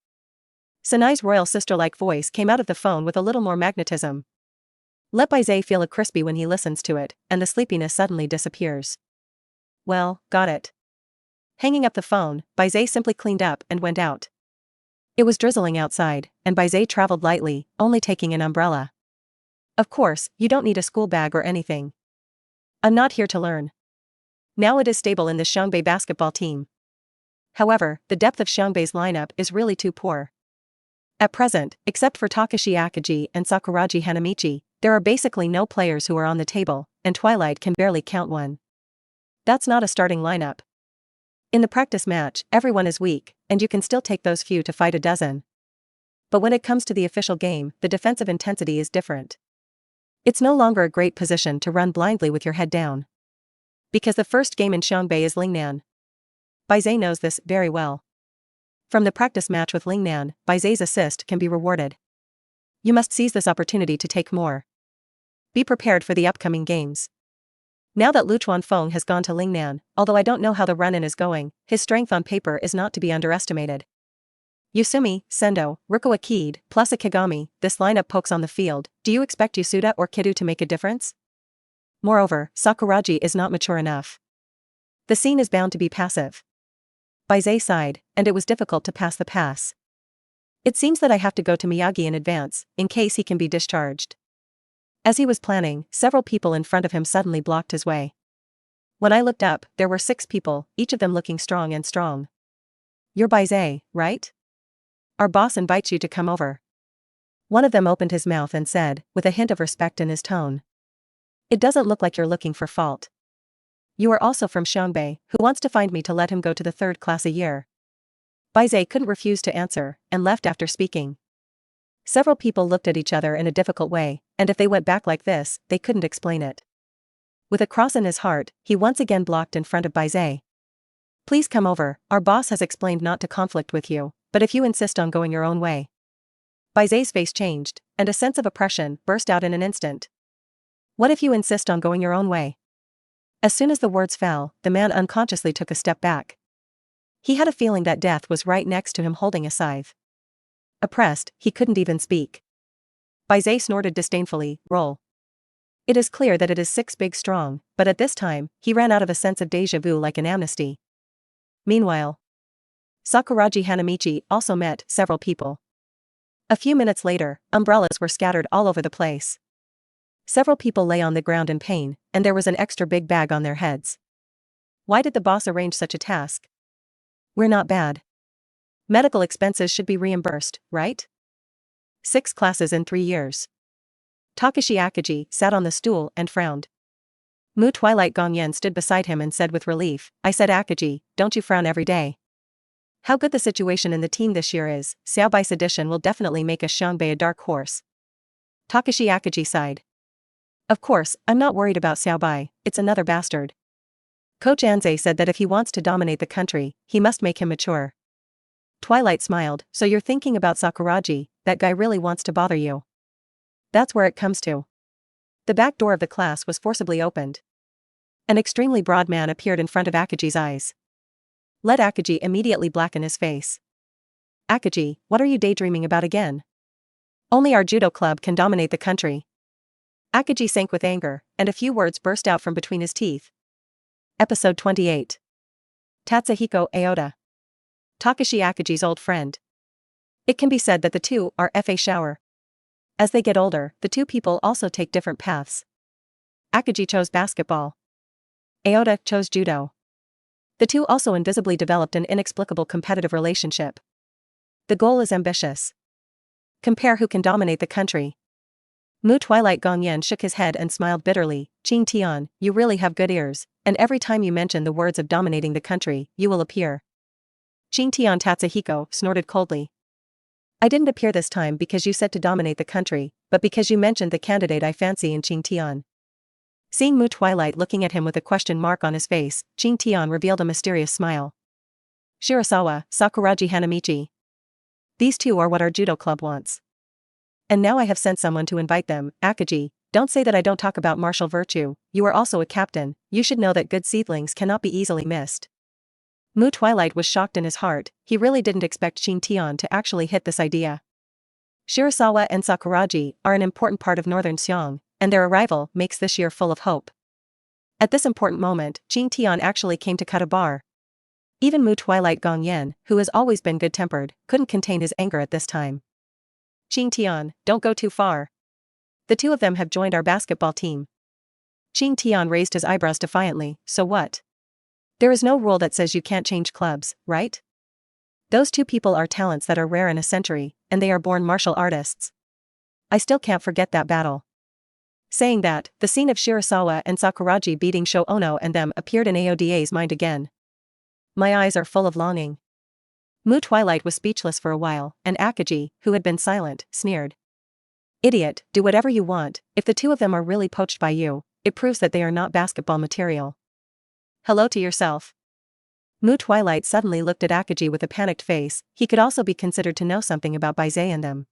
Sanai's royal sister-like voice came out of the phone with a little more magnetism. Let Bai Ze feel a crispy when he listens to it, and the sleepiness suddenly disappears. Well, got it. Hanging up the phone, Bai Ze simply cleaned up and went out. It was drizzling outside, and Bai Ze traveled lightly, only taking an umbrella. Of course, you don't need a school bag or anything. I'm not here to learn. Now it is stable in the Xiangbei basketball team. However, the depth of Xiangbei's lineup is really too poor. At present, except for Takashi Akiji and Sakuragi Hanamichi, there are basically no players who are on the table, and Twilight can barely count one. That's not a starting lineup. In the practice match, everyone is weak, and you can still take those few to fight a dozen. But when it comes to the official game, the defensive intensity is different. It's no longer a great position to run blindly with your head down. Because the first game in Xiangbei is Lingnan. Bai Ze knows this very well. From the practice match with Lingnan, Bai Ze's assist can be rewarded. You must seize this opportunity to take more. Be prepared for the upcoming games. Now that Lu Chuanfeng has gone to Lingnan, although I don't know how the run-in is going, his strength on paper is not to be underestimated. Yusumi, Sendo, Rukawa Kid, plus a Kagami, this lineup pokes on the field. Do you expect Yasuda or Kidu to make a difference? Moreover, Sakuragi is not mature enough. The scene is bound to be passive. Bai Ze sighed, and it was difficult to pass the pass. It seems that I have to go to Miyagi in advance, in case he can be discharged. As he was planning, several people in front of him suddenly blocked his way. When I looked up, there were 6 people, each of them looking strong and strong. You're Bai Ze, right? Our boss invites you to come over. One of them opened his mouth and said, with a hint of respect in his tone. It doesn't look like you're looking for fault. You are also from Xiangbei, who wants to find me to let him go to the 3rd class a year. Bai Ze couldn't refuse to answer, and left after speaking. Several people looked at each other in a difficult way, and if they went back like this, they couldn't explain it. With a cross in his heart, he once again blocked in front of Bai Ze. Please come over, our boss has explained not to conflict with you, but if you insist on going your own way. Bai Ze's face changed, and a sense of oppression burst out in an instant. What if you insist on going your own way? As soon as the words fell, the man unconsciously took a step back. He had a feeling that death was right next to him holding a scythe. Oppressed, he couldn't even speak. Bai Ze snorted disdainfully, roll. It is clear that it is 6 big strong, but at this time, he ran out of a sense of déjà vu like an amnesty. Meanwhile, Sakuragi Hanamichi also met several people. A few minutes later, umbrellas were scattered all over the place. Several people lay on the ground in pain, and there was an extra big bag on their heads. Why did the boss arrange such a task? We're not bad. Medical expenses should be reimbursed, right? 6 classes in 3 years. Takashi Akagi sat on the stool and frowned. Mu Twilight Gongyen stood beside him and said with relief, I said Akagi, don't you frown every day. How good the situation in the team this year is, Xiaobai's addition will definitely make a Xiangbei a dark horse. Takashi Akagi sighed. Of course, I'm not worried about Xiaobai, it's another bastard. Coach Anze said that if he wants to dominate the country, he must make him mature. Twilight smiled, so you're thinking about Sakuragi, that guy really wants to bother you. That's where it comes to. The back door of the class was forcibly opened. An extremely broad man appeared in front of Akagi's eyes. Let Akagi immediately blacken his face. Akagi, what are you daydreaming about again? Only our judo club can dominate the country. Akagi sank with anger, and a few words burst out from between his teeth. Episode 28. Tatsuhiko Aota. Takashi Akagi's old friend. It can be said that the two are fa shower. As they get older, the two people also take different paths. Akagi chose basketball. Aota chose judo. The two also invisibly developed an inexplicable competitive relationship. The goal is ambitious. Compare who can dominate the country. Mu Twilight Gongyen shook his head and smiled bitterly. Qing Tian, you really have good ears, and every time you mention the words of dominating the country, you will appear. Qing Tian Tatsuhiko snorted coldly. I didn't appear this time because you said to dominate the country, but because you mentioned the candidate I fancy in Qing Tian. Seeing Mu Twilight looking at him with a question mark on his face, Qing Tian revealed a mysterious smile. Shirasawa, Sakuragi Hanamichi. These two are what our judo club wants. And now I have sent someone to invite them. Akagi, don't say that I don't talk about martial virtue, you are also a captain, you should know that good seedlings cannot be easily missed. Mu Twilight was shocked in his heart, he really didn't expect Qing Tian to actually hit this idea. Shirasawa and Sakuragi are an important part of Northern Xiong, and their arrival makes this year full of hope. At this important moment, Qing Tian actually came to cut a bar. Even Mu Twilight Gongyen, who has always been good-tempered, couldn't contain his anger at this time. Qing Tian, don't go too far. The two of them have joined our basketball team. Qing Tian raised his eyebrows defiantly, so what? There is no rule that says you can't change clubs, right? Those two people are talents that are rare in a century, and they are born martial artists. I still can't forget that battle. Saying that, the scene of Shirasawa and Sakuragi beating Sho Ono and them appeared in Aoda's mind again. My eyes are full of longing. Mu Twilight was speechless for a while, and Akagi, who had been silent, sneered. Idiot, do whatever you want, if the two of them are really poached by you, it proves that they are not basketball material. Hello to yourself. Mu Twilight suddenly looked at Akagi with a panicked face. He could also be considered to know something about Bai Ze and them.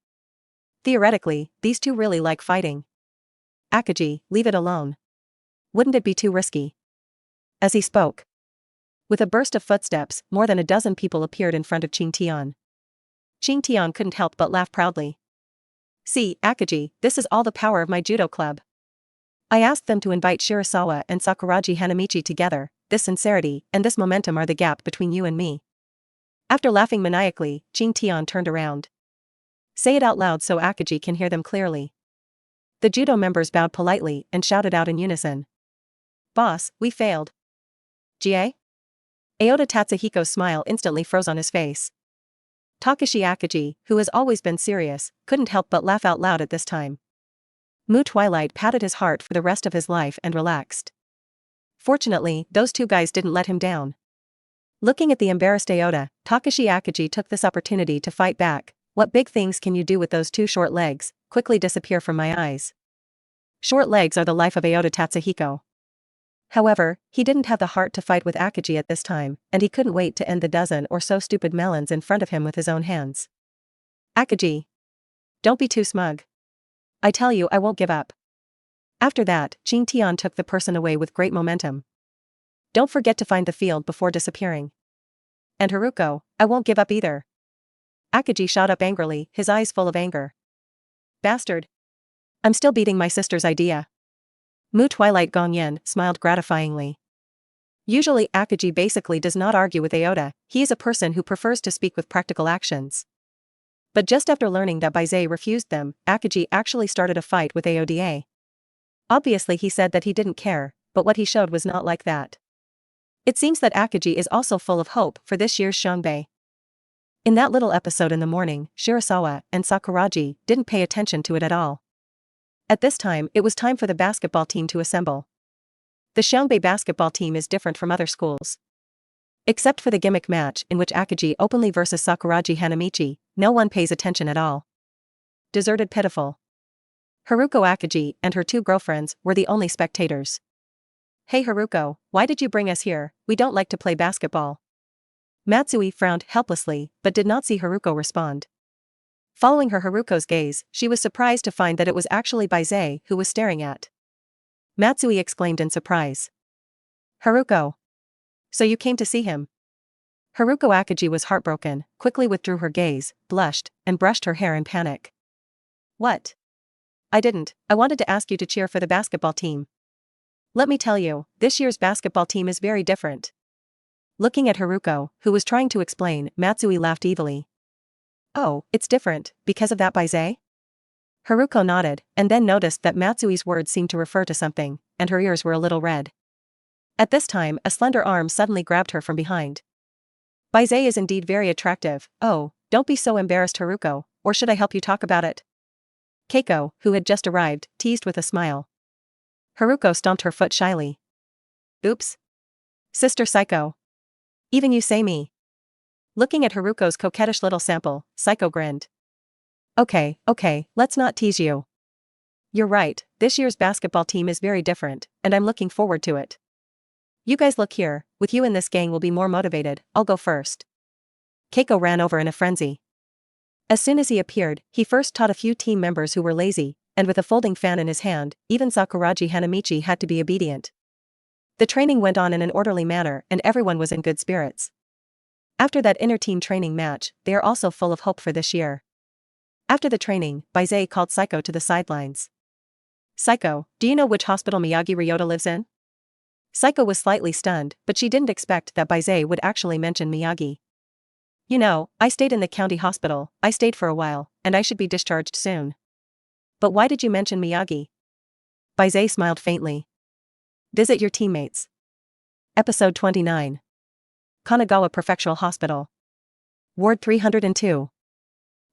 Theoretically, these two really like fighting. Akagi, leave it alone. Wouldn't it be too risky? As he spoke. With a burst of footsteps, more than a dozen people appeared in front of Qing Tian. Qing Tian couldn't help but laugh proudly. See, Akagi, this is all the power of my judo club. I asked them to invite Shirasawa and Sakuragi Hanamichi together. This sincerity and this momentum are the gap between you and me. After laughing maniacally, Qing Tian turned around. Say it out loud so Akagi can hear them clearly. The judo members bowed politely and shouted out in unison. Boss, we failed. Jie? Aota Tatsuhiko's smile instantly froze on his face. Takashi Akagi, who has always been serious, couldn't help but laugh out loud at this time. Mu Twilight patted his heart for the rest of his life and relaxed. Fortunately, those two guys didn't let him down. Looking at the embarrassed Aota, Takashi Akagi took this opportunity to fight back. What big things can you do with those two short legs? Quickly disappear from my eyes. Short legs are the life of Aota Tatsuhiko. However, he didn't have the heart to fight with Akagi at this time, and he couldn't wait to end the dozen or so stupid melons in front of him with his own hands. Akagi. Don't be too smug. I tell you I won't give up. After that, Qing Tian took the person away with great momentum. Don't forget to find the field before disappearing. And Haruko, I won't give up either. Akagi shot up angrily, his eyes full of anger. Bastard. I'm still beating my sister's idea. Mu Twilight Gongyen smiled gratifyingly. Usually Akagi basically does not argue with Aota, he is a person who prefers to speak with practical actions. But just after learning that Bai Ze refused them, Akagi actually started a fight with Aoda. Obviously he said that he didn't care, but what he showed was not like that. It seems that Akagi is also full of hope for this year's Xiangbei. In that little episode in the morning, Shirasawa and Sakuragi didn't pay attention to it at all. At this time, it was time for the basketball team to assemble. The Xiangbei basketball team is different from other schools. Except for the gimmick match in which Akagi openly versus Sakuragi Hanamichi, no one pays attention at all. Deserted pitiful. Haruko Akagi and her two girlfriends were the only spectators. Hey Haruko, why did you bring us here? We don't like to play basketball. Matsui frowned helplessly, but did not see Haruko respond. Following Haruko's gaze, she was surprised to find that it was actually Bai Ze who was staring at. Matsui exclaimed in surprise. Haruko. So you came to see him? Haruko Akagi was heartbroken, quickly withdrew her gaze, blushed, and brushed her hair in panic. What? I didn't, I wanted to ask you to cheer for the basketball team. Let me tell you, this year's basketball team is very different. Looking at Haruko, who was trying to explain, Matsui laughed evilly. Oh, it's different, because of that Bai Ze? Haruko nodded, and then noticed that Matsui's words seemed to refer to something, and her ears were a little red. At this time, a slender arm suddenly grabbed her from behind. Bai Ze is indeed very attractive. Oh, don't be so embarrassed Haruko, or should I help you talk about it? Keiko, who had just arrived, teased with a smile. Haruko stomped her foot shyly. Oops. Sister Psycho. Even you say me. Looking at Haruko's coquettish little sample, Psycho grinned. Okay, let's not tease you. You're right, this year's basketball team is very different, and I'm looking forward to it. You guys look here, with you in this gang will be more motivated, I'll go first. Keiko ran over in a frenzy. As soon as he appeared, he first taught a few team members who were lazy, and with a folding fan in his hand, even Sakuragi Hanamichi had to be obedient. The training went on in an orderly manner and everyone was in good spirits. After that inter-team training match, they are also full of hope for this year. After the training, Bai Ze called Psycho to the sidelines. Psycho, do you know which hospital Miyagi Ryota lives in? Psycho was slightly stunned, but she didn't expect that Bai Ze would actually mention Miyagi. You know, I stayed in the county hospital, I stayed for a while, and I should be discharged soon. But why did you mention Miyagi? Bai Ze smiled faintly. Visit your teammates. Episode 29. Kanagawa Prefectural Hospital. Ward 302.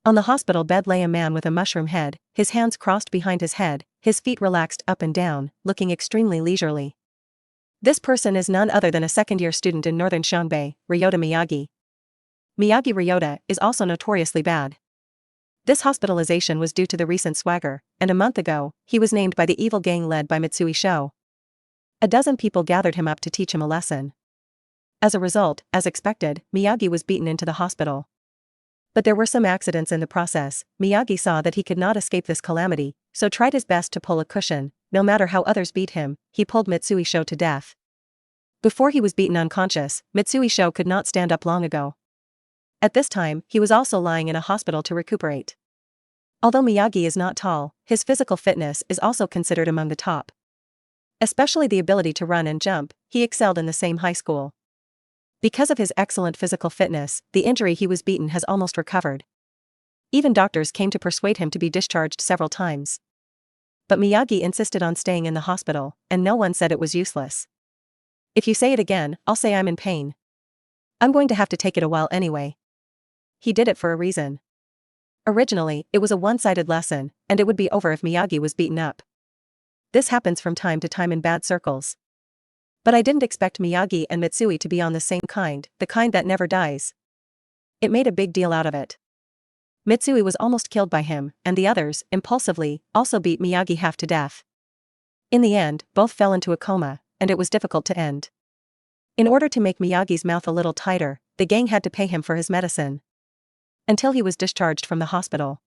On the hospital bed lay a man with a mushroom head, his hands crossed behind his head, his feet relaxed up and down, looking extremely leisurely. This person is none other than a second-year student in northern Xiangbei, Ryota Miyagi. Miyagi Ryota is also notoriously bad. This hospitalization was due to the recent swagger, and a month ago, he was named by the evil gang led by Mitsui Sho. A dozen people gathered him up to teach him a lesson. As a result, as expected, Miyagi was beaten into the hospital. But there were some accidents in the process. Miyagi saw that he could not escape this calamity, so tried his best to pull a cushion. No matter how others beat him, he pulled Mitsui Sho to death. Before he was beaten unconscious, Mitsui Sho could not stand up long ago. At this time, he was also lying in a hospital to recuperate. Although Miyagi is not tall, his physical fitness is also considered among the top. Especially the ability to run and jump, he excelled in the same high school. Because of his excellent physical fitness, the injury he was beaten has almost recovered. Even doctors came to persuade him to be discharged several times. But Miyagi insisted on staying in the hospital, and no one said it was useless. If you say it again, I'll say I'm in pain. I'm going to have to take it a while anyway. He did it for a reason. Originally, it was a one-sided lesson, and it would be over if Miyagi was beaten up. This happens from time to time in bad circles. But I didn't expect Miyagi and Mitsui to be on the same kind, the kind that never dies. It made a big deal out of it. Mitsui was almost killed by him, and the others, impulsively, also beat Miyagi half to death. In the end, both fell into a coma, and it was difficult to end. In order to make Miyagi's mouth a little tighter, the gang had to pay him for his medicine. Until he was discharged from the hospital.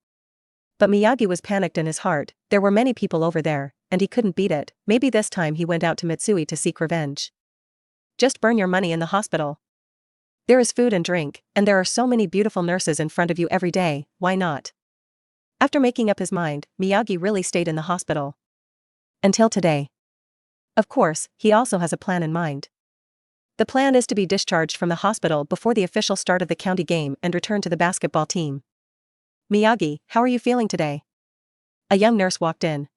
But Miyagi was panicked in his heart. There were many people over there, and he couldn't beat it. Maybe this time he went out to Mitsui to seek revenge. Just burn your money in the hospital. There is food and drink, and there are so many beautiful nurses in front of you every day, why not? After making up his mind, Miyagi really stayed in the hospital. Until today. Of course, he also has a plan in mind. The plan is to be discharged from the hospital before the official start of the county game and return to the basketball team. Miyagi, how are you feeling today? A young nurse walked in.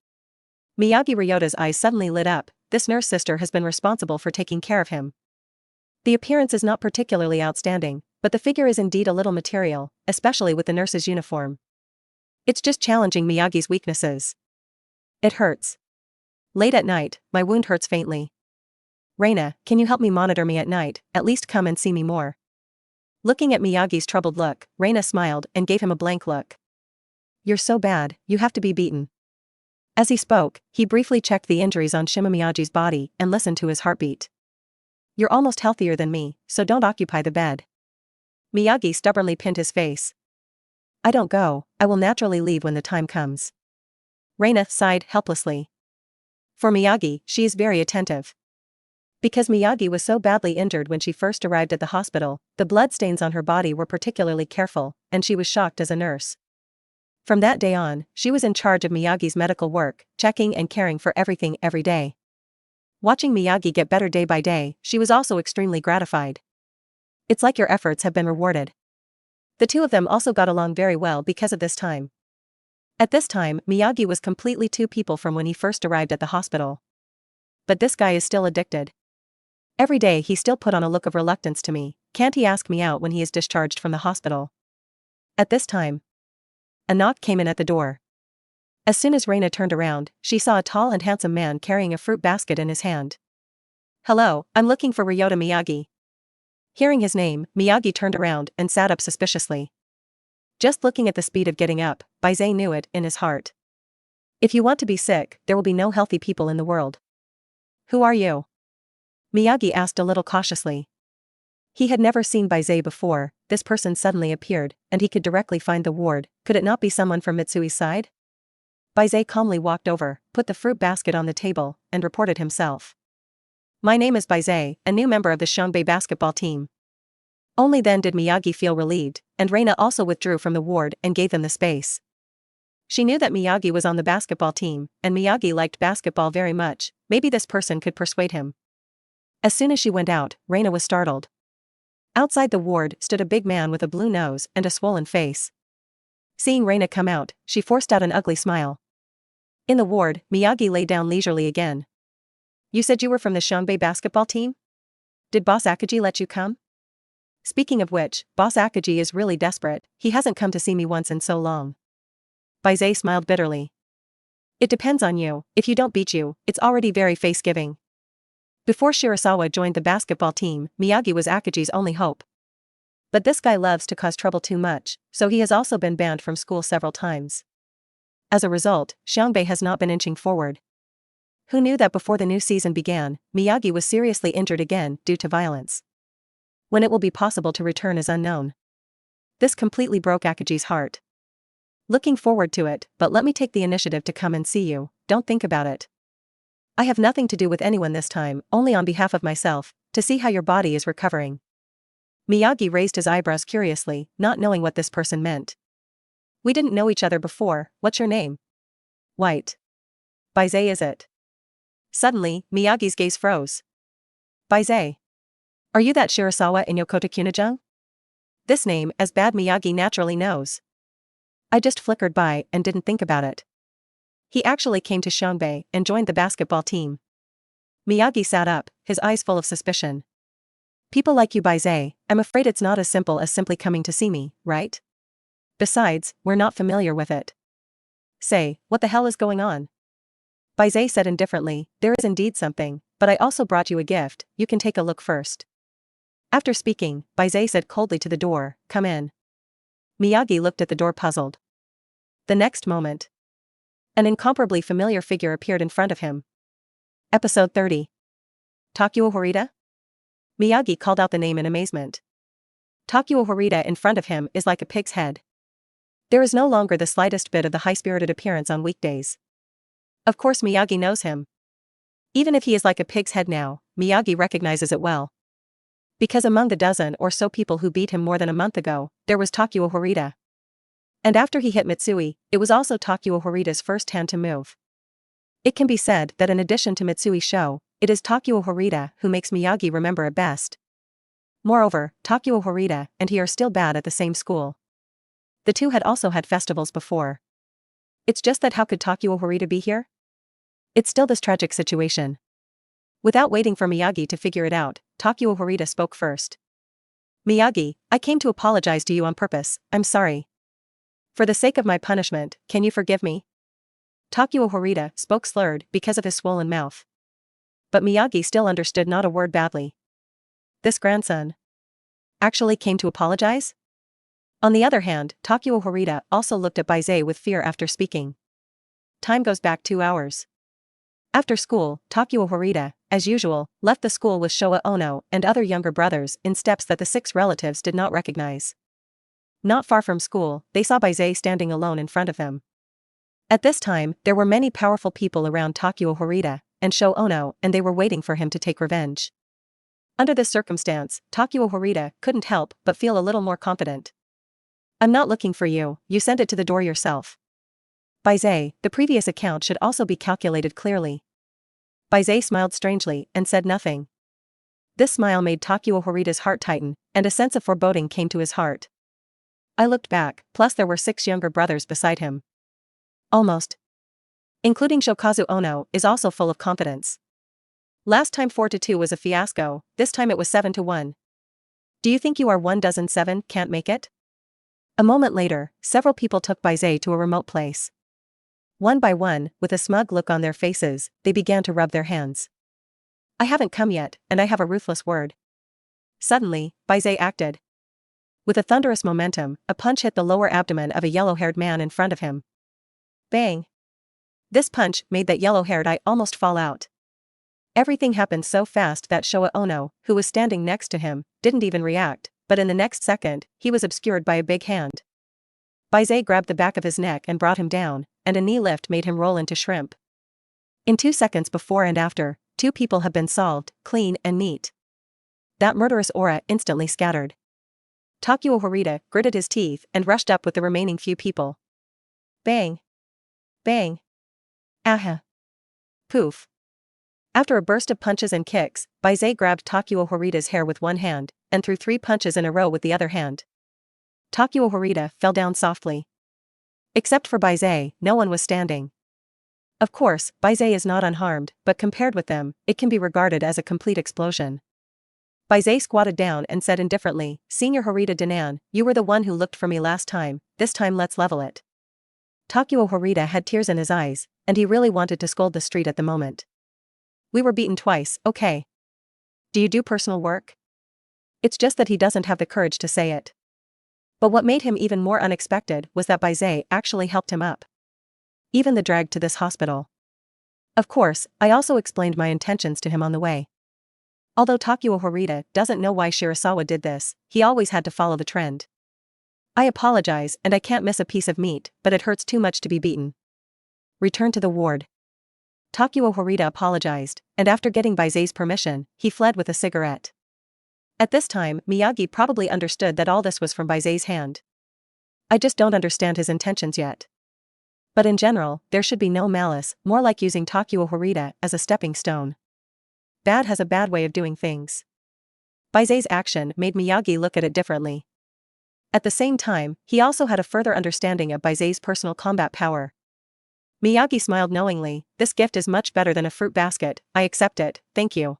Miyagi Ryota's eyes suddenly lit up. This nurse sister has been responsible for taking care of him. The appearance is not particularly outstanding, but the figure is indeed a little material, especially with the nurse's uniform. It's just challenging Miyagi's weaknesses. It hurts. Late at night, my wound hurts faintly. Reina, can you help me monitor me at night, at least come and see me more? Looking at Miyagi's troubled look, Reina smiled and gave him a blank look. You're so bad, you have to be beaten. As he spoke, he briefly checked the injuries on Shimamiyagi's body and listened to his heartbeat. You're almost healthier than me, so don't occupy the bed. Miyagi stubbornly pinned his face. I don't go, I will naturally leave when the time comes. Reina sighed helplessly. For Miyagi, she is very attentive. Because Miyagi was so badly injured when she first arrived at the hospital, the bloodstains on her body were particularly careful, and she was shocked as a nurse. From that day on, she was in charge of Miyagi's medical work, checking and caring for everything every day. Watching Miyagi get better day by day, she was also extremely gratified. It's like your efforts have been rewarded. The two of them also got along very well because of this time. At this time, Miyagi was completely two people from when he first arrived at the hospital. But this guy is still addicted. Every day he still put on a look of reluctance to me. Can't he ask me out when he is discharged from the hospital? At this time, a knock came in at the door. As soon as Reina turned around, she saw a tall and handsome man carrying a fruit basket in his hand. Hello, I'm looking for Ryota Miyagi. Hearing his name, Miyagi turned around and sat up suspiciously. Just looking at the speed of getting up, Bai Ze knew it in his heart. If you want to be sick, there will be no healthy people in the world. Who are you? Miyagi asked a little cautiously. He had never seen Bai Ze before. This person suddenly appeared, and he could directly find the ward. Could it not be someone from Mitsui's side? Bai Ze calmly walked over, put the fruit basket on the table, and reported himself. My name is Bai Ze, a new member of the Xiangbei basketball team. Only then did Miyagi feel relieved, and Reina also withdrew from the ward and gave them the space. She knew that Miyagi was on the basketball team, and Miyagi liked basketball very much. Maybe this person could persuade him. As soon as she went out, Reina was startled. Outside the ward stood a big man with a blue nose and a swollen face. Seeing Reina come out, she forced out an ugly smile. In the ward, Miyagi lay down leisurely again. You said you were from the Xiangbei basketball team? Did Boss Akaji let you come? Speaking of which, Boss Akaji is really desperate. He hasn't come to see me once in so long. Bai Ze smiled bitterly. It depends on you. If you don't beat you, it's already very face-giving. Before Shirasawa joined the basketball team, Miyagi was Akaji's only hope. But this guy loves to cause trouble too much, so he has also been banned from school several times. As a result, Xiangbei has not been inching forward. Who knew that before the new season began, Miyagi was seriously injured again due to violence? When it will be possible to return is unknown. This completely broke Akaji's heart. Looking forward to it, but let me take the initiative to come and see you, don't think about it. I have nothing to do with anyone this time, only on behalf of myself, to see how your body is recovering. Miyagi raised his eyebrows curiously, not knowing what this person meant. We didn't know each other before, what's your name? White. Bai Ze is it? Suddenly, Miyagi's gaze froze. Bai Ze. Are you that Shirasawa in Yokota Kunijang? This name, as bad Miyagi naturally knows. I just flickered by and didn't think about it. He actually came to Xiangbei and joined the basketball team. Miyagi sat up, his eyes full of suspicion. People like you, Bai Ze, I'm afraid it's not as simple as simply coming to see me, right? Besides, we're not familiar with it. Say, what the hell is going on? Bai Ze said indifferently, there is indeed something, but I also brought you a gift, you can take a look first. After speaking, Bai Ze said coldly to the door, come in. Miyagi looked at the door puzzled. The next moment, an incomparably familiar figure appeared in front of him. Episode 30. Takuo Horita? Miyagi called out the name in amazement. Takuo Horita in front of him is like a pig's head. There is no longer the slightest bit of the high-spirited appearance on weekdays. Of course Miyagi knows him. Even if he is like a pig's head now, Miyagi recognizes it well. Because among the dozen or so people who beat him more than a month ago, there was Takuo Horita. And after he hit Mitsui, it was also Takuo Horita's first hand to move. It can be said that in addition to Mitsui's show, it is Takuo Horita who makes Miyagi remember it best. Moreover, Takuo Horita and he are still bad at the same school. The two had also had festivals before. It's just that how could Takuo Horita be here? It's still this tragic situation. Without waiting for Miyagi to figure it out, Takuo Horita spoke first. Miyagi, I came to apologize to you on purpose, I'm sorry. For the sake of my punishment, can you forgive me? Takuo Horita spoke slurred because of his swollen mouth. But Miyagi still understood not a word badly. This grandson actually came to apologize? On the other hand, Takuo Horita also looked at Bai Ze with fear after speaking. Time goes back 2 hours. After school, Takuo Horita, as usual, left the school with Showa Ono and other younger brothers in steps that the 6 relatives did not recognize. Not far from school, they saw Bai Ze standing alone in front of them. At this time, there were many powerful people around Takuo Horita and Showa Ono, and they were waiting for him to take revenge. Under this circumstance, Takuo Horita couldn't help but feel a little more confident. I'm not looking for you, you sent it to the door yourself. Bai Ze, the previous account should also be calculated clearly. Bai Ze smiled strangely and said nothing. This smile made Takuo Horita's heart tighten, and a sense of foreboding came to his heart. I looked back, plus there were 6 younger brothers beside him. Almost. Including Shokazu Ono is also full of confidence. Last time 4-2 was a fiasco, this time it was 7-1. Do you think you are 1,7 can't make it? A moment later, several people took Bai Ze to a remote place. One by one, with a smug look on their faces, they began to rub their hands. I haven't come yet, and I have a ruthless word. Suddenly, Bai Ze acted. With a thunderous momentum, a punch hit the lower abdomen of a yellow-haired man in front of him. Bang! This punch made that yellow-haired eye almost fall out. Everything happened so fast that Showa Ono, who was standing next to him, didn't even react, but in the next second, he was obscured by a big hand. Bai Ze grabbed the back of his neck and brought him down, and a knee lift made him roll into shrimp. In 2 seconds before and after, 2 people have been solved, clean and neat. That murderous aura instantly scattered. Takuo Horita gritted his teeth and rushed up with the remaining few people. Bang! Bang! Aha! Poof! After a burst of punches and kicks, Bai Ze grabbed Takuo Horita's hair with one hand, and threw 3 punches in a row with the other hand. Takuo Horita fell down softly. Except for Bai Ze, no one was standing. Of course, Bai Ze is not unharmed, but compared with them, it can be regarded as a complete explosion. Bai Ze squatted down and said indifferently, Senior Horita Danan, you were the one who looked for me last time, this time let's level it. Takuo Horita had tears in his eyes, and he really wanted to scold the street at the moment. We were beaten twice, okay. Do you do personal work? It's just that he doesn't have the courage to say it. But what made him even more unexpected was that Bai Ze actually helped him up. Even the drag to this hospital. Of course, I also explained my intentions to him on the way. Although Takuya Horita doesn't know why Shirasawa did this, he always had to follow the trend. I apologize and I can't miss a piece of meat, but it hurts too much to be beaten. Return to the ward. Takuya Horita apologized, and after getting Bai Ze's permission, he fled with a cigarette. At this time, Miyagi probably understood that all this was from Bai Ze's hand. I just don't understand his intentions yet. But in general, there should be no malice, more like using Takuya Horita as a stepping stone. Bad has a bad way of doing things. Bai Ze's action made Miyagi look at it differently. At the same time, he also had a further understanding of Bai Ze's personal combat power. Miyagi smiled knowingly. This gift is much better than a fruit basket, I accept it, thank you.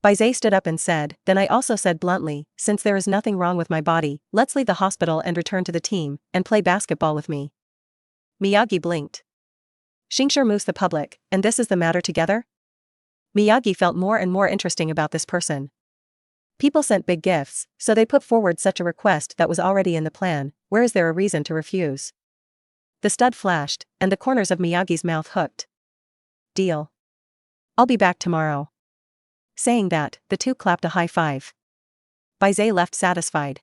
Bai Ze stood up and said, then I also said bluntly, since there is nothing wrong with my body, let's leave the hospital and return to the team, and play basketball with me. Miyagi blinked. Shingsure moves the public, and this is the matter together? Miyagi felt more and more interesting about this person. People sent big gifts, so they put forward such a request that was already in the plan, where is there a reason to refuse? The stud flashed, and the corners of Miyagi's mouth hooked. Deal. I'll be back tomorrow. Saying that, the two clapped a high five. Bai Ze left satisfied.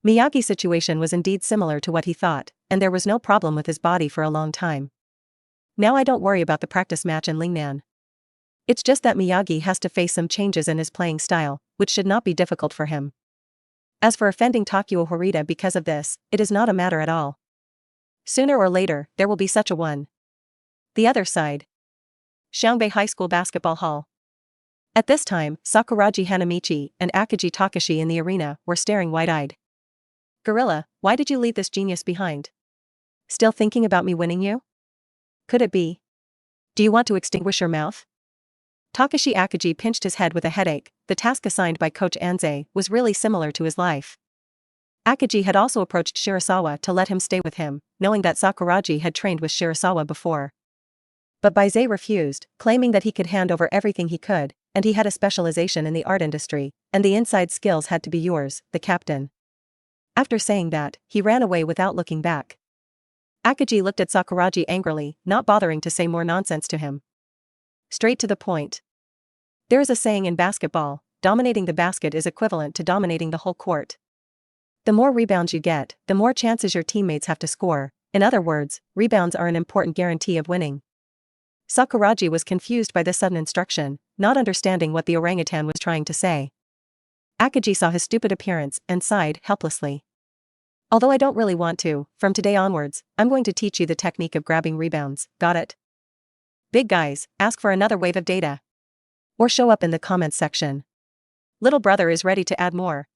Miyagi's situation was indeed similar to what he thought, and there was no problem with his body for a long time. Now I don't worry about the practice match in Lingnan. It's just that Miyagi has to face some changes in his playing style, which should not be difficult for him. As for offending Takuya Horita because of this, it is not a matter at all. Sooner or later, there will be such a one. The other side. Xiangbei High School Basketball Hall. At this time, Sakuragi Hanamichi and Akiji Takashi in the arena were staring wide-eyed. Gorilla, why did you leave this genius behind? Still thinking about me winning you? Could it be? Do you want to extinguish your mouth? Takashi Akiji pinched his head with a headache. The task assigned by Coach Anze was really similar to his life. Akiji had also approached Shirasawa to let him stay with him, knowing that Sakuragi had trained with Shirasawa before. But Bai Ze refused, claiming that he could hand over everything he could, and he had a specialization in the art industry, and the inside skills had to be yours, the captain. After saying that, he ran away without looking back. Akiji looked at Sakuragi angrily, not bothering to say more nonsense to him. Straight to the point. There is a saying in basketball, dominating the basket is equivalent to dominating the whole court. The more rebounds you get, the more chances your teammates have to score. In other words, rebounds are an important guarantee of winning. Sakuragi was confused by this sudden instruction, not understanding what the orangutan was trying to say. Akiji saw his stupid appearance and sighed helplessly. Although I don't really want to, from today onwards, I'm going to teach you the technique of grabbing rebounds, got it? Big guys, ask for another wave of data. Or show up in the comments section. Little brother is ready to add more.